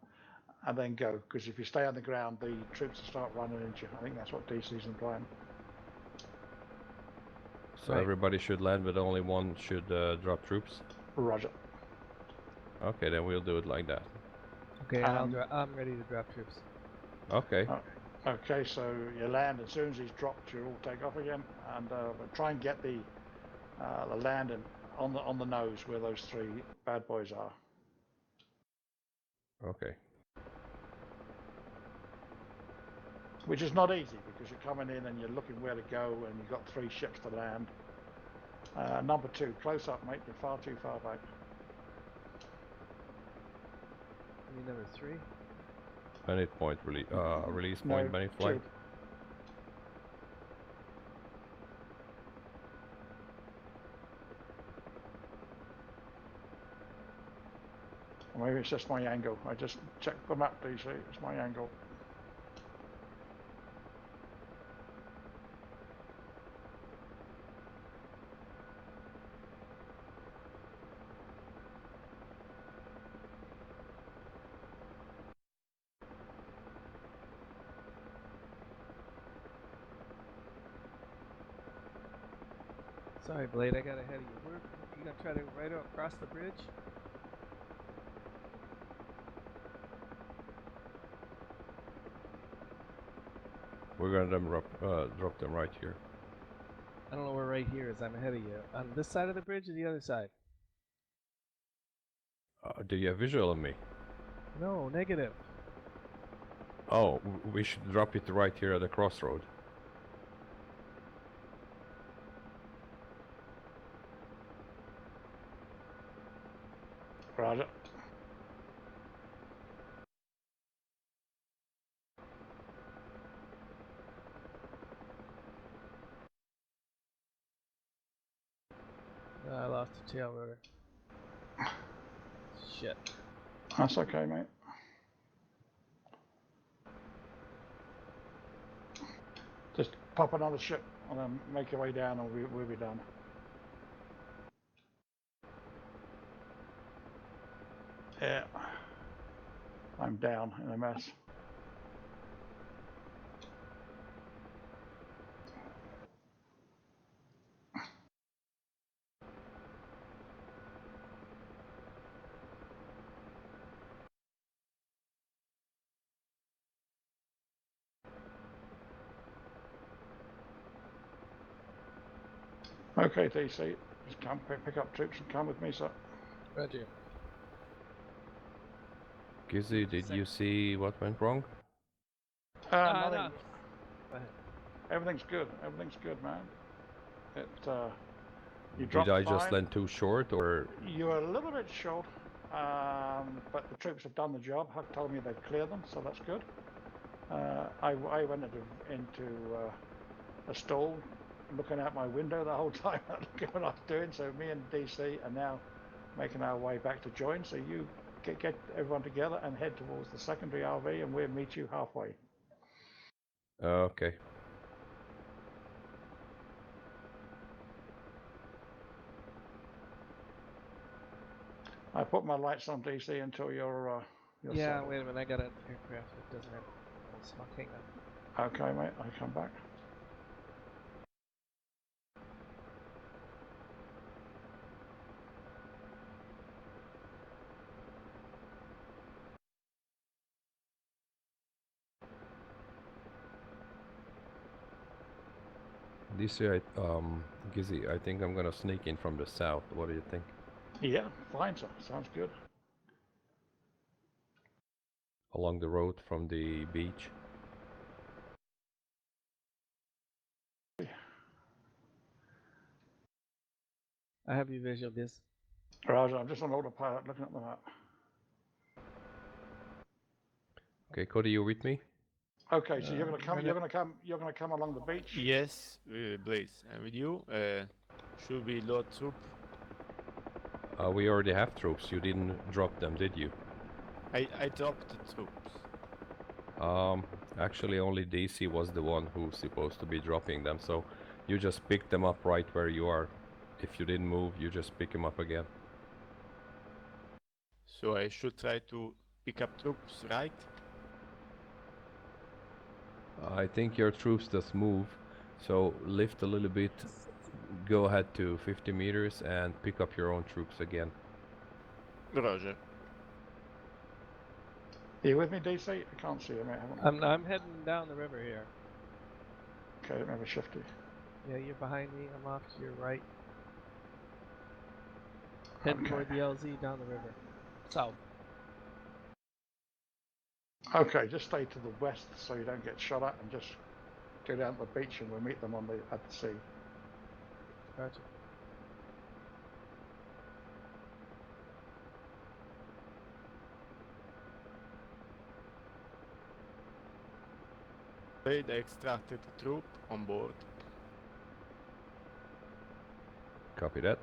and then go. Because if you stay on the ground, the troops will start running into you. I think that's what DC's implying. So Right. everybody should land, but only one should drop troops? Roger. Okay, then we'll do it like that. Okay, and I'm ready to drop troops. Okay. Okay, so you land, as soon as he's dropped, you all take off again, and try and get the landing on the nose where those 3 bad boys are. Okay. Which is not easy because you're coming in and you're looking where to go, and you've got 3 ships to land. Number 2, close up, mate. You're far too far back. You mean number 3? Benny point release point, Benny flight. 2. Or maybe it's just my angle. I just checked the map, DC. It's my angle. Sorry, Blade, I got ahead of you. Where you gonna try to right across the bridge? We're gonna drop them right here. I don't know where right here is. I'm ahead of you. On this side of the bridge or the other side? Do you have visual on me? No, negative. Oh, we should drop it right here at the crossroad. Roger. I lost the tail rotor. Shit. That's okay, mate. Just pop another ship and then make your way down and we'll be done. Yeah. I'm down in a mess. Okay, DC, just come pick up troops and come with me, sir. Roger. Gizzy, did you see what went wrong? Nothing. No. Go ahead. Everything's good. Everything's good, man. It. You Did dropped I fine. just land too short, or? You're a little bit short, but the troops have done the job. Huck told me they'd clear them, so that's good. I went into a stall, looking out my window the whole time, looking at what I was doing. So me and DC are now making our way back to join. So you get everyone together and head towards the secondary RV, and we'll meet you halfway. Okay. I put my lights on, DC, until you're Yeah, settled. wait a minute. I got an aircraft that doesn't have no smoke. Hang on. Okay, mate. I come back. Gizzy, I think I'm gonna sneak in from the south. What do you think? Yeah, fine, sir. Sounds good. Along the road from the beach. I have you visual this. Roger, I'm just on autopilot looking at the map. Okay, Cody, you with me? Okay, so you're gonna come along the beach. Yes, Blaze, I'm with you. Should we load troop? We already have troops. You didn't drop them, did you? I dropped the troops. Actually only DC was the one who's supposed to be dropping them, so you just pick them up right where you are. If you didn't move, you just pick them up again. So I should try to pick up troops, right? I think your troops just move, so lift a little bit, go ahead to 50 meters and pick up your own troops again. Roger. Are you with me, DC? I can't see you, mate. I'm heading down the river here. Okay, let me have a shifty. Yeah, you're behind me. I'm off to your right. Heading Okay. toward the LZ down the river. South. Okay, just stay to the west so you don't get shot at, and just go down to the beach and we'll meet them at the sea. Roger. They extracted the troop on board. Copy that.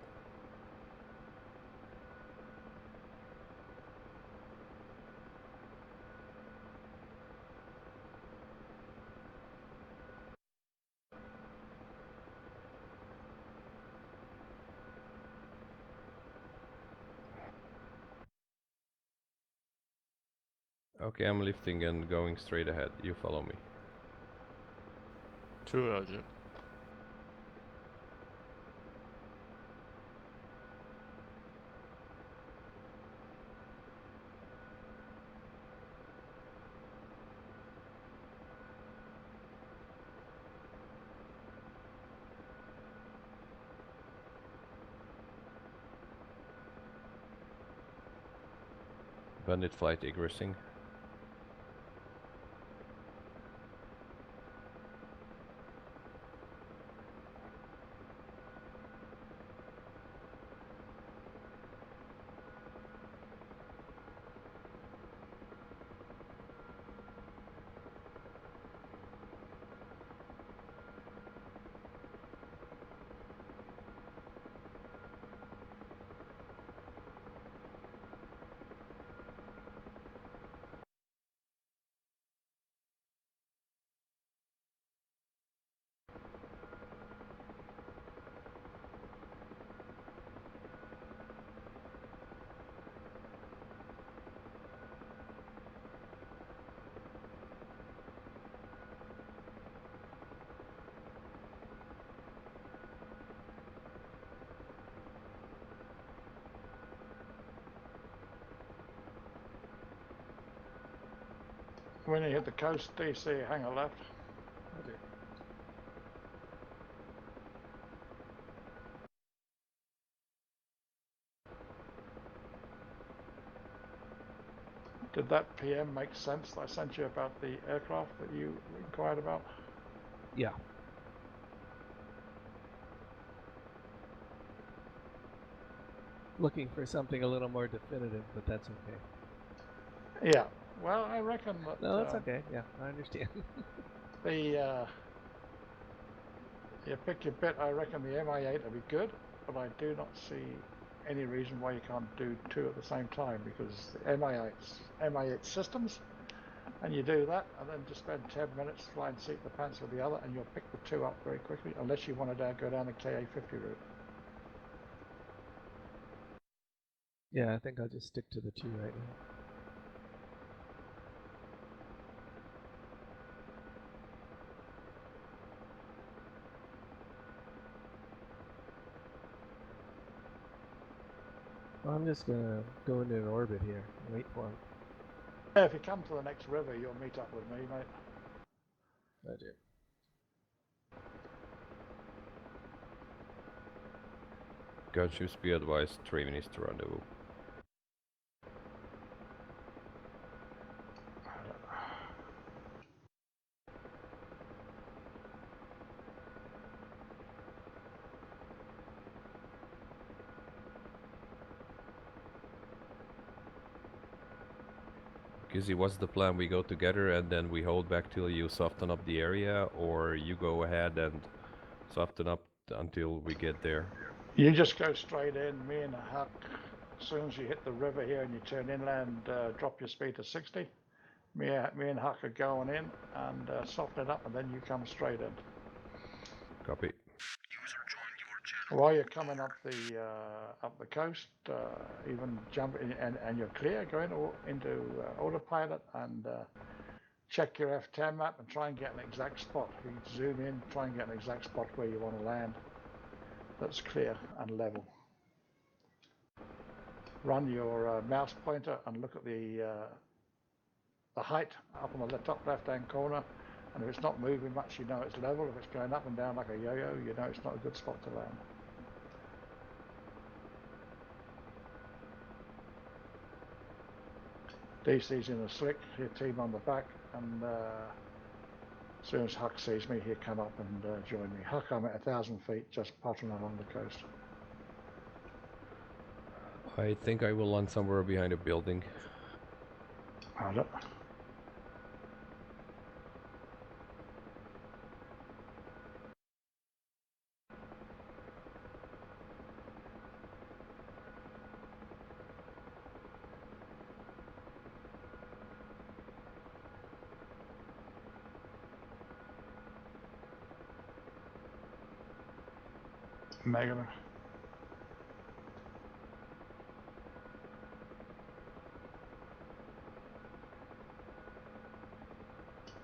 Okay, I'm lifting and going straight ahead. You follow me. True, Roger. Bandit flight egressing. When you hit the coast, DC, hang a left. Roger. Did that PM make sense that I sent you about the aircraft that you inquired about? Yeah. Looking for something a little more definitive, but that's okay. Yeah. Well, I reckon that. No, that's okay. Yeah, I understand. You pick your bit. I reckon the MI8 will be good, but I do not see any reason why you can't do two at the same time, because the MI8 systems, and you do that, and then just spend 10 minutes flying seat the pants with the other, and you'll pick the two up very quickly, unless you want to go down the KA50 route. Yeah, I think I'll just stick to the two right now. Well, I'm just gonna go into an orbit here and wait for him. Yeah, if you come to the next river, you'll meet up with me, mate. Roger. Gunships be advised, Traven is to rendezvous. Gizzy, what's the plan? We go together and then we hold back till you soften up the area, or you go ahead and soften up until we get there? You just go straight in, me and Huck. As soon as you hit the river here and you turn inland, drop your speed to 60. Me and Huck are going in and soften it up, and then you come straight in. Copy. User joined your channel. While you're coming up the coast, even jump in, and you're clear, go into autopilot and check your F10 map and try and get an exact spot. You zoom in, try and get an exact spot where you want to land that's clear and level. Run your mouse pointer and look at the height up on the top left-hand corner, and if it's not moving much, you know it's level. If it's going up and down like a yo-yo, you know it's not a good spot to land. DC's in a slick, he'll team on the back, and as soon as Huck sees me, he'll come up and join me. Huck, I'm at 1,000 feet, just pottering along the coast. I think I will land somewhere behind a building. Right. Negative.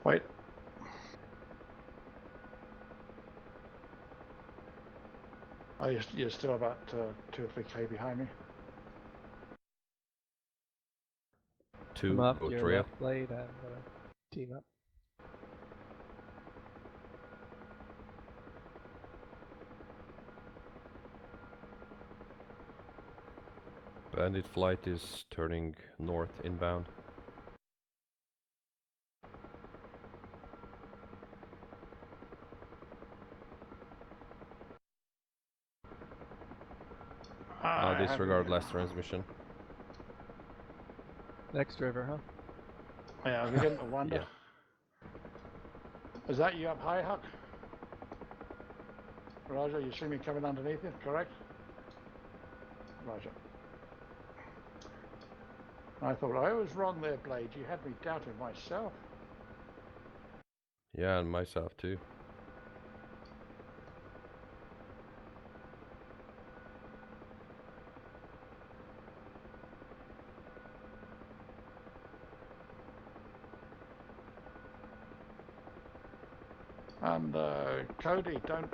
Wait. Oh, you're still about 2 or 3K behind me. I'm off Go your trail. left blade. I'm gonna team up. Bandit flight is turning north inbound. Disregard last transmission. Next river, huh? Yeah, I'm beginning to wonder. Yeah. Is that you up high, Huck? Roger, you see me coming underneath you, correct? Roger. I thought I was wrong there, Blade. You had me doubting myself. Yeah, and myself too. And Cody, don't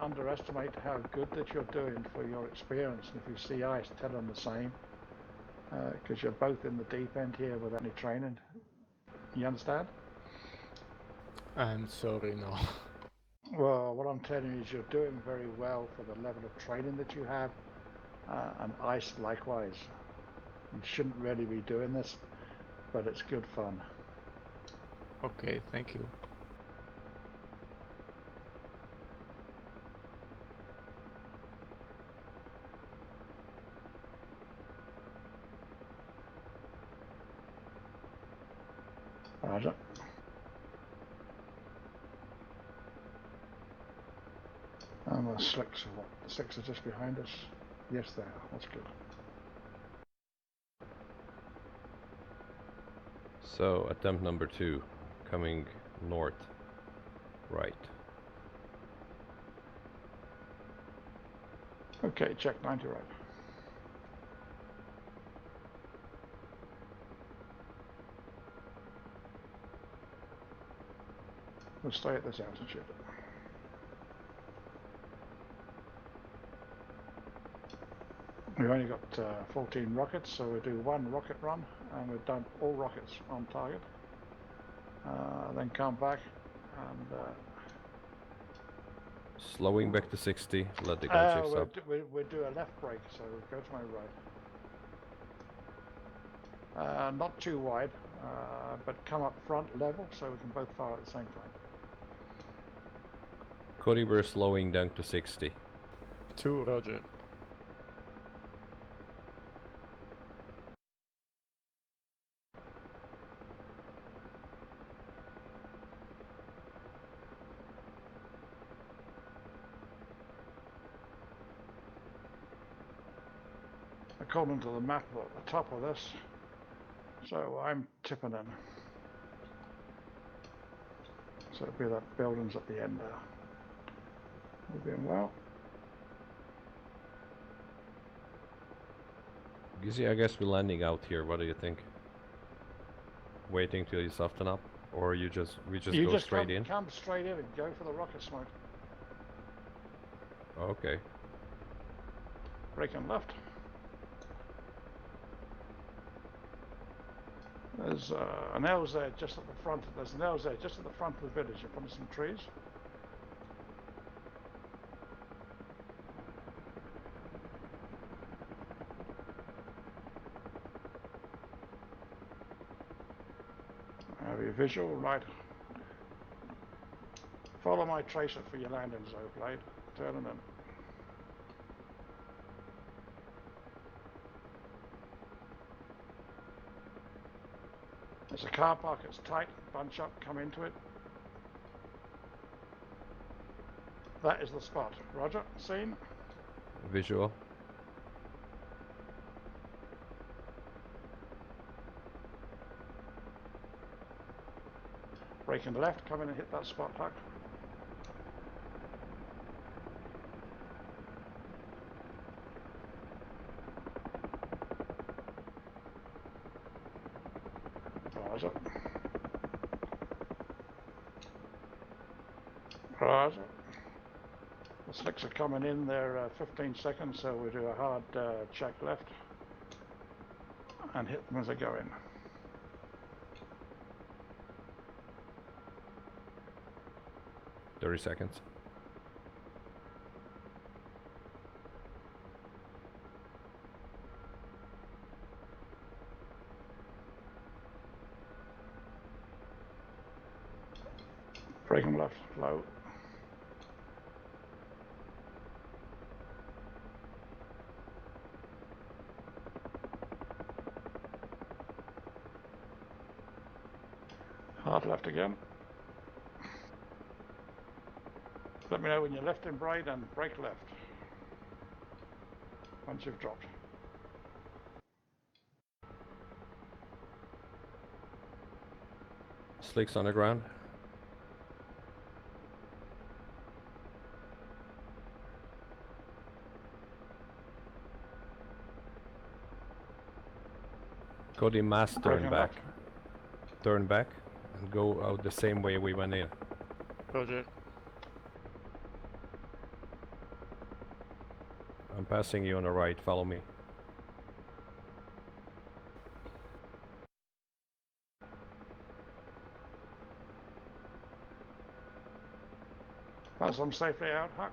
underestimate how good that you're doing for your experience. And if you see ice, tell them the same. Because you're both in the deep end here without any training. You understand? I'm sorry, no. Well, what I'm telling you is you're doing very well for the level of training that you have. And ice likewise. You shouldn't really be doing this, but it's good fun. Okay, thank you. Roger. And the slicks are just behind us. Yes, they are. That's good. So, attempt number 2, coming north, right. Okay, check 90 right. We'll stay at this altitude. We've only got 14 rockets, so we'll do one rocket run, and we've done all rockets on target. Then come back and... Slowing back to 60, let the gunships up. we'll do a left brake, so go to my right. Not too wide, but come up front level, so we can both fire at the same time. Cody, we're slowing down to 60. 2, roger. According to the map at the top of this, so I'm tipping in. So it'll be that buildings at the end there. We're doing well. Gizzy, I guess we're landing out here. What do you think? Waiting till you soften up, or we just go straight in? Come straight in and go for the rocket smoke. Okay. Braking left. There's an L's there just at the front. There's an L's there just at the front of the village in front of some trees. Have your visual, right. Follow my tracer for your landing zone, Blade. Turning in. There's a car park, it's tight, bunch up, come into it. That is the spot. Roger, seen? Visual. Braking left, come in and hit that spot, Huck. Roger. Roger. The slicks are coming in, they're 15 seconds, so we do a hard check left and hit them as they go in. $30 seconds. Braking left, low. Hard left again. Let me know when you're left and right and brake left. Once you've dropped. Slicks on the ground. Cody, mass turn Braking back. left. Turn back and go out the same way we went in. Roger. I'm passing you on the right, follow me. Pass them safely out, Huck.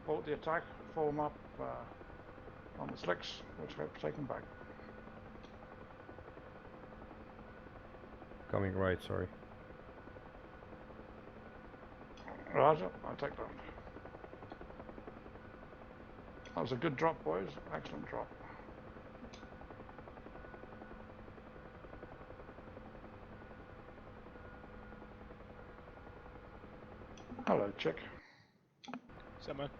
Abort the attack, form up on the slicks, which hope take them back. Coming right, sorry. Roger, I'll take left. That was a good drop, boys. Excellent drop. Hello, chick. What's up, man?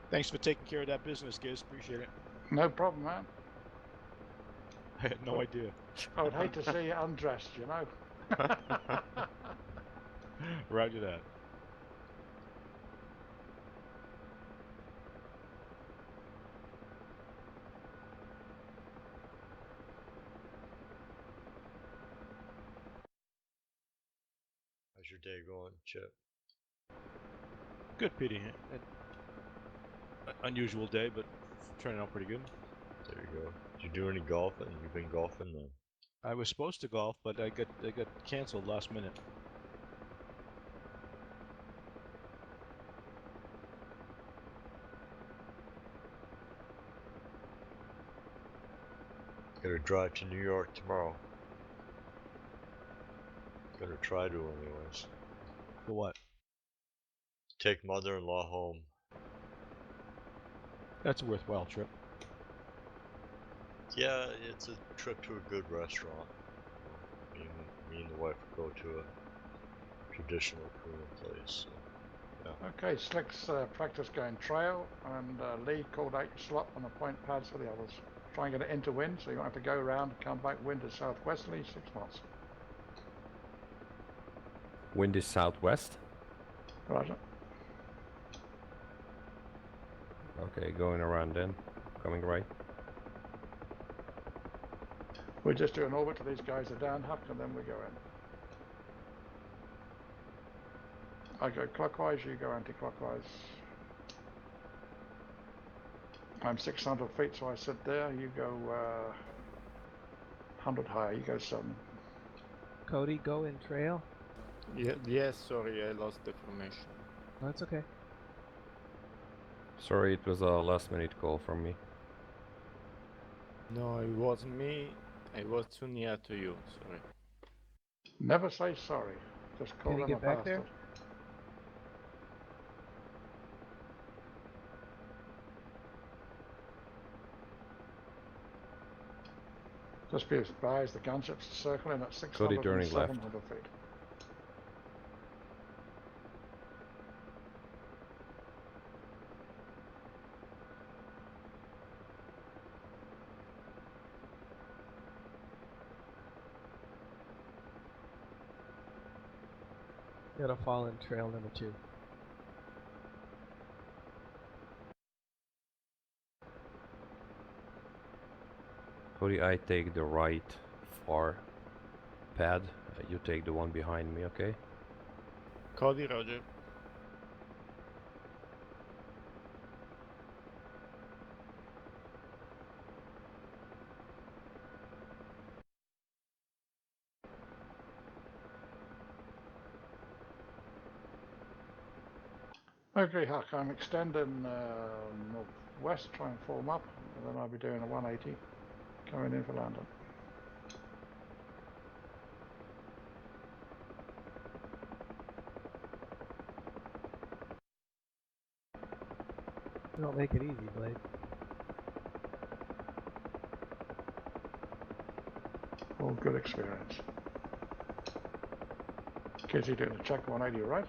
Thanks for taking care of that business, Giz. Appreciate it. No problem, man. I had no idea. I would hate to see you undressed, you know. Roger that. How's your day going, Chip? Good, Petey. Unusual day, but turning out pretty good. There you go. Did you do any golfing? You've been golfing then? I was supposed to golf, but I got canceled last minute. Gotta drive to New York tomorrow. Gonna try to, anyways. For what? Take mother-in-law home. That's a worthwhile trip. Yeah, it's a trip to a good restaurant. Me and the wife go to a traditional Korean place. So, yeah. Okay, slicks practice going trail, and Lee called out your slot on the point pads for the others. Try and get it into wind, so you won't have to go around and come back. Wind is southwesterly, 6 knots. Wind is southwest. Roger. Okay, going around then. Coming right. We'll just do an orbit till these guys are down, Huck, and then we go in. I go clockwise, you go anti-clockwise. I'm 600 feet, so I sit there. You go 100 higher, you go 7. Cody, go in trail. Yeah, yes, sorry, I lost the formation. No, it's okay. Sorry, it was a last minute call from me. No, it wasn't me. I was too near to you, sorry. Never say sorry. Just call Can you them a get back there? bastard. Just be advised, the gunship's circling at 600 Cody and turning left. 700 feet. Gotta fall in trail number 2. Cody, I take the right far pad. You take the one behind me, okay? Cody, roger. Okay, Huck, I'm extending northwest, try and form up, and then I'll be doing a 180 coming in for London. Don't make it easy, Blade. All good experience. Kids, you doing a check 180, right?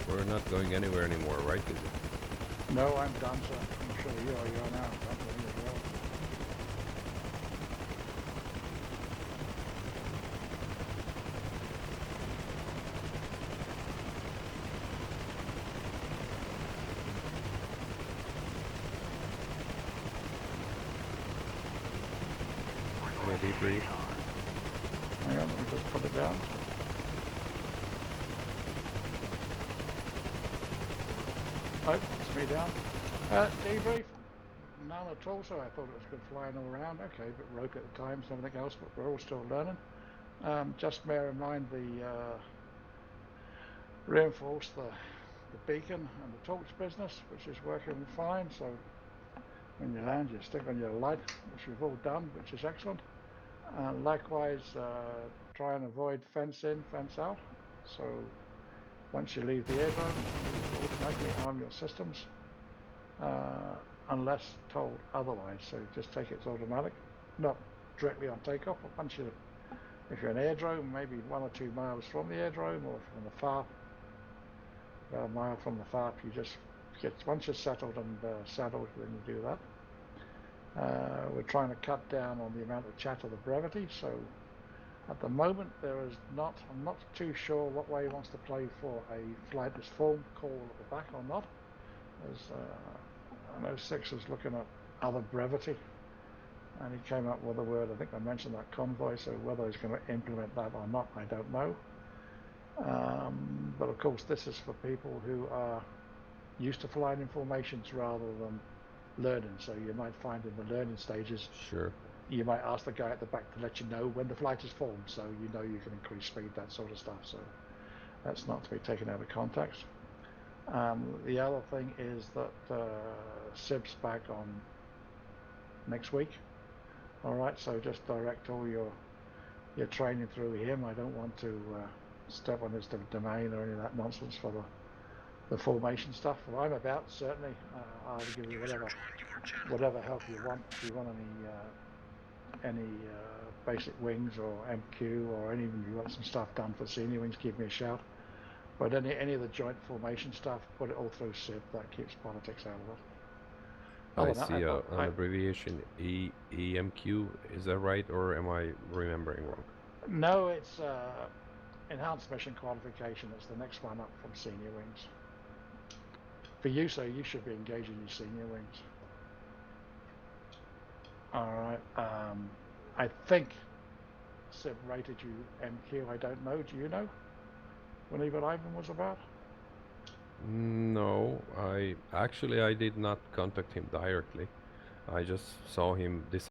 We're not going anywhere anymore, right? Is it? No, I'm done, sir. I'm sure you are. You're now. I'm doing as well. Any debrief? Hang on, let me just put it down. Oh, it's me down. Debrief? None at all, so I thought it was good flying all around. Okay, a bit rogue at the times and everything else, but we're all still learning. Just bear in mind the reinforce the beacon and the torch business, which is working fine. So when you land, you stick on your light, which you've all done, which is excellent. Likewise, try and avoid fence in, fence out. So once you leave the airdrome, you automatically arm your systems, unless told otherwise. So just take it as automatic, not directly on takeoff, but once you, if you're an airdrome, maybe 1 or 2 miles from the airdrome, or from the FARP, about a mile from the FARP, you just get, once you're settled and saddled, then you do that. We're trying to cut down on the amount of chatter, the brevity, so at the moment there is not, I'm not too sure what way he wants to play for a flightless form call at the back or not. As I know Six is looking at other brevity, and he came up with a word, I think I mentioned that convoy, so whether he's going to implement that or not, I don't know. But of course this is for people who are used to flying in formations rather than learning, so you might find in the learning stages, Sure. you might ask the guy at the back to let you know when the flight is formed, so you know you can increase speed, that sort of stuff. So that's not to be taken out of context. The other thing is that Sib's back on next week. All right, so just direct all your training through him. I don't want to step on his domain or any of that nonsense for the formation stuff. Well, I'm about, certainly. I'll give you whatever help you want. If you want any basic wings or MQ, or even if you want some stuff done for senior wings, give me a shout. But any of the joint formation stuff, put it all through SIB. That keeps politics out of it. I see an abbreviation EMQ. Is that right, or am I remembering wrong? No, it's enhanced mission qualification. It's the next one up from senior wings. For you, so you should be engaging your senior wings. All right. I think Sib rated you MQ. I don't know. Do you know when Evil Ivan was about? No, I did not contact him directly. I just saw him this